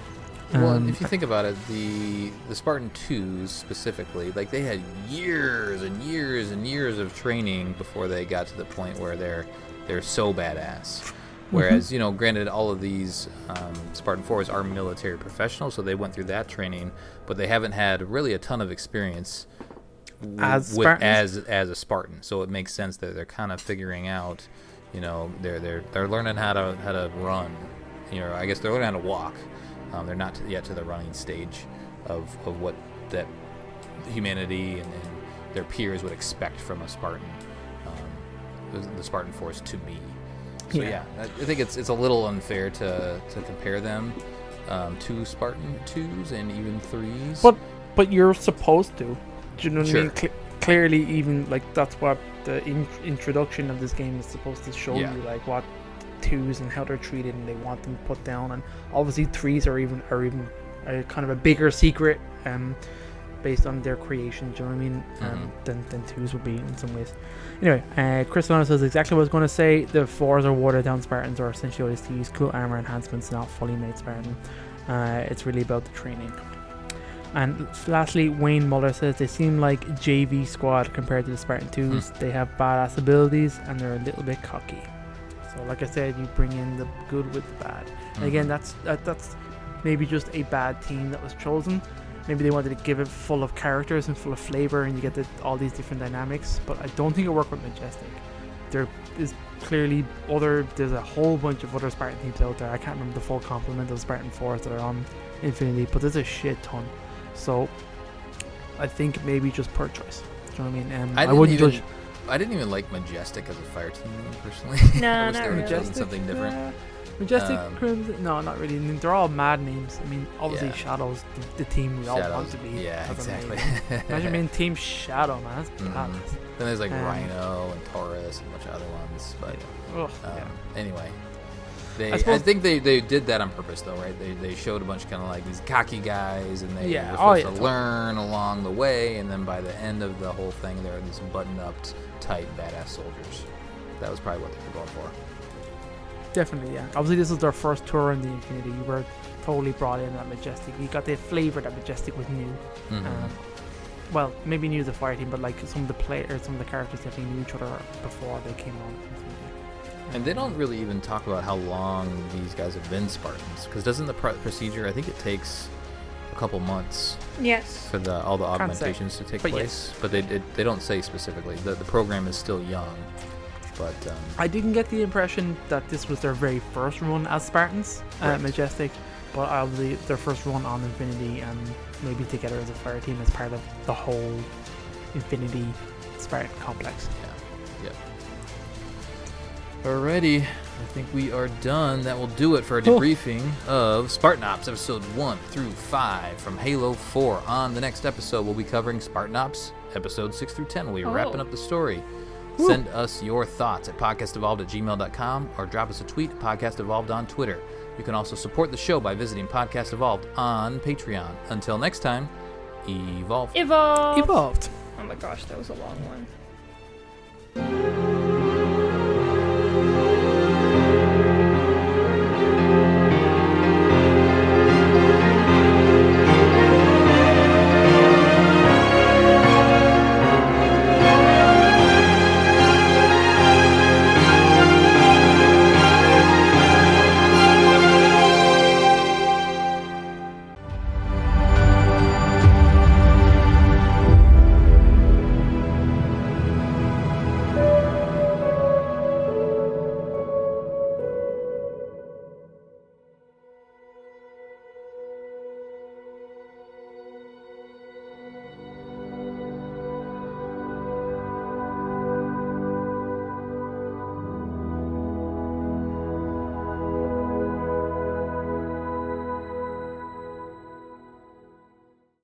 Well, if you think about it, the Spartan 2s specifically, like they had years and years and years of training before they got to the point where they're so badass. Whereas, you know, granted, all of these Spartan 4s are military professionals, so they went through that training, but they haven't had really a ton of experience as a Spartan. So it makes sense that they're kind of figuring out, you know, they're learning how to run. You know, I guess they're learning how to walk. They're not yet to the running stage of what that humanity and their peers would expect from a Spartan, the Spartan Force to me. So yeah, I think it's a little unfair to compare them to Spartan 2s and even 3s. But you're supposed to. Do you know what I mean? Clearly, even like that's what the introduction of this game is supposed to show you, like what 2s and how they're treated, and they want them put down. And obviously 3s are even kind of a bigger secret based on their creation, do you know what I mean? Than 2s would be in some ways. Anyway, Chris Lana says exactly what I was going to say. The 4s are watered down Spartans, or essentially ODSTs, cool armor enhancements, not fully made Spartan. It's really about the training. And lastly, Wayne Muller says they seem like JV squad compared to the Spartan 2s. They have badass abilities and they're a little bit cocky. So like I said, you bring in the good with the bad. And again, that's maybe just a bad team that was chosen. Maybe they wanted to give it full of characters and full of flavor, and you get all these different dynamics. But I don't think it worked with Majestic. There is clearly there's a whole bunch of other Spartan teams out there. I can't remember the full complement of Spartan 4s that are on Infinity, but there's a shit ton. So I think maybe just per choice. Do you know what I mean? I didn't even like Majestic as a fire team personally. No, I wish not they were really. doing something different. Majestic, Crimson, no, not really. I mean, they're all mad names. I mean, obviously Shadow's the team we all want to be. Yeah, exactly. Imagine being Team Shadow, man. That's badass. Then there's like Rhino and Taurus and a bunch of other ones. But anyway, I think they did that on purpose though, right? They showed a bunch of kind of like these cocky guys, and they were supposed to learn along the way, and then by the end of the whole thing, they're these buttoned-up, tight, badass soldiers. That was probably what they were going for. Definitely, yeah. Obviously, this was their first tour in the Infinity. You were totally brought in at Majestic. You got the flavor that Majestic was new. Well, maybe new as a fire team, but like some of the characters definitely knew each other before they came on. And they don't really even talk about how long these guys have been Spartans, because doesn't the procedure, I think it takes a couple months for all the augmentations to take place, but they don't say specifically. The program is still young. But I didn't get the impression that this was their very first run as Spartans, Right. Majestic, but obviously their first run on Infinity, and maybe together as a fire team as part of the whole Infinity Spartan complex. yeah. Alrighty, I think we are done. That will do it for our debriefing of Spartan Ops episode 1 through 5 from Halo 4. On the next episode, we'll be covering Spartan Ops episode 6 through 10. We'll be wrapping up the story. Send us your thoughts at podcastevolved@gmail.com or drop us a tweet at podcastevolved on Twitter. You can also support the show by visiting Podcast Evolved on Patreon. Until next time, evolve. Evolve! Evolved. Oh my gosh, that was a long one.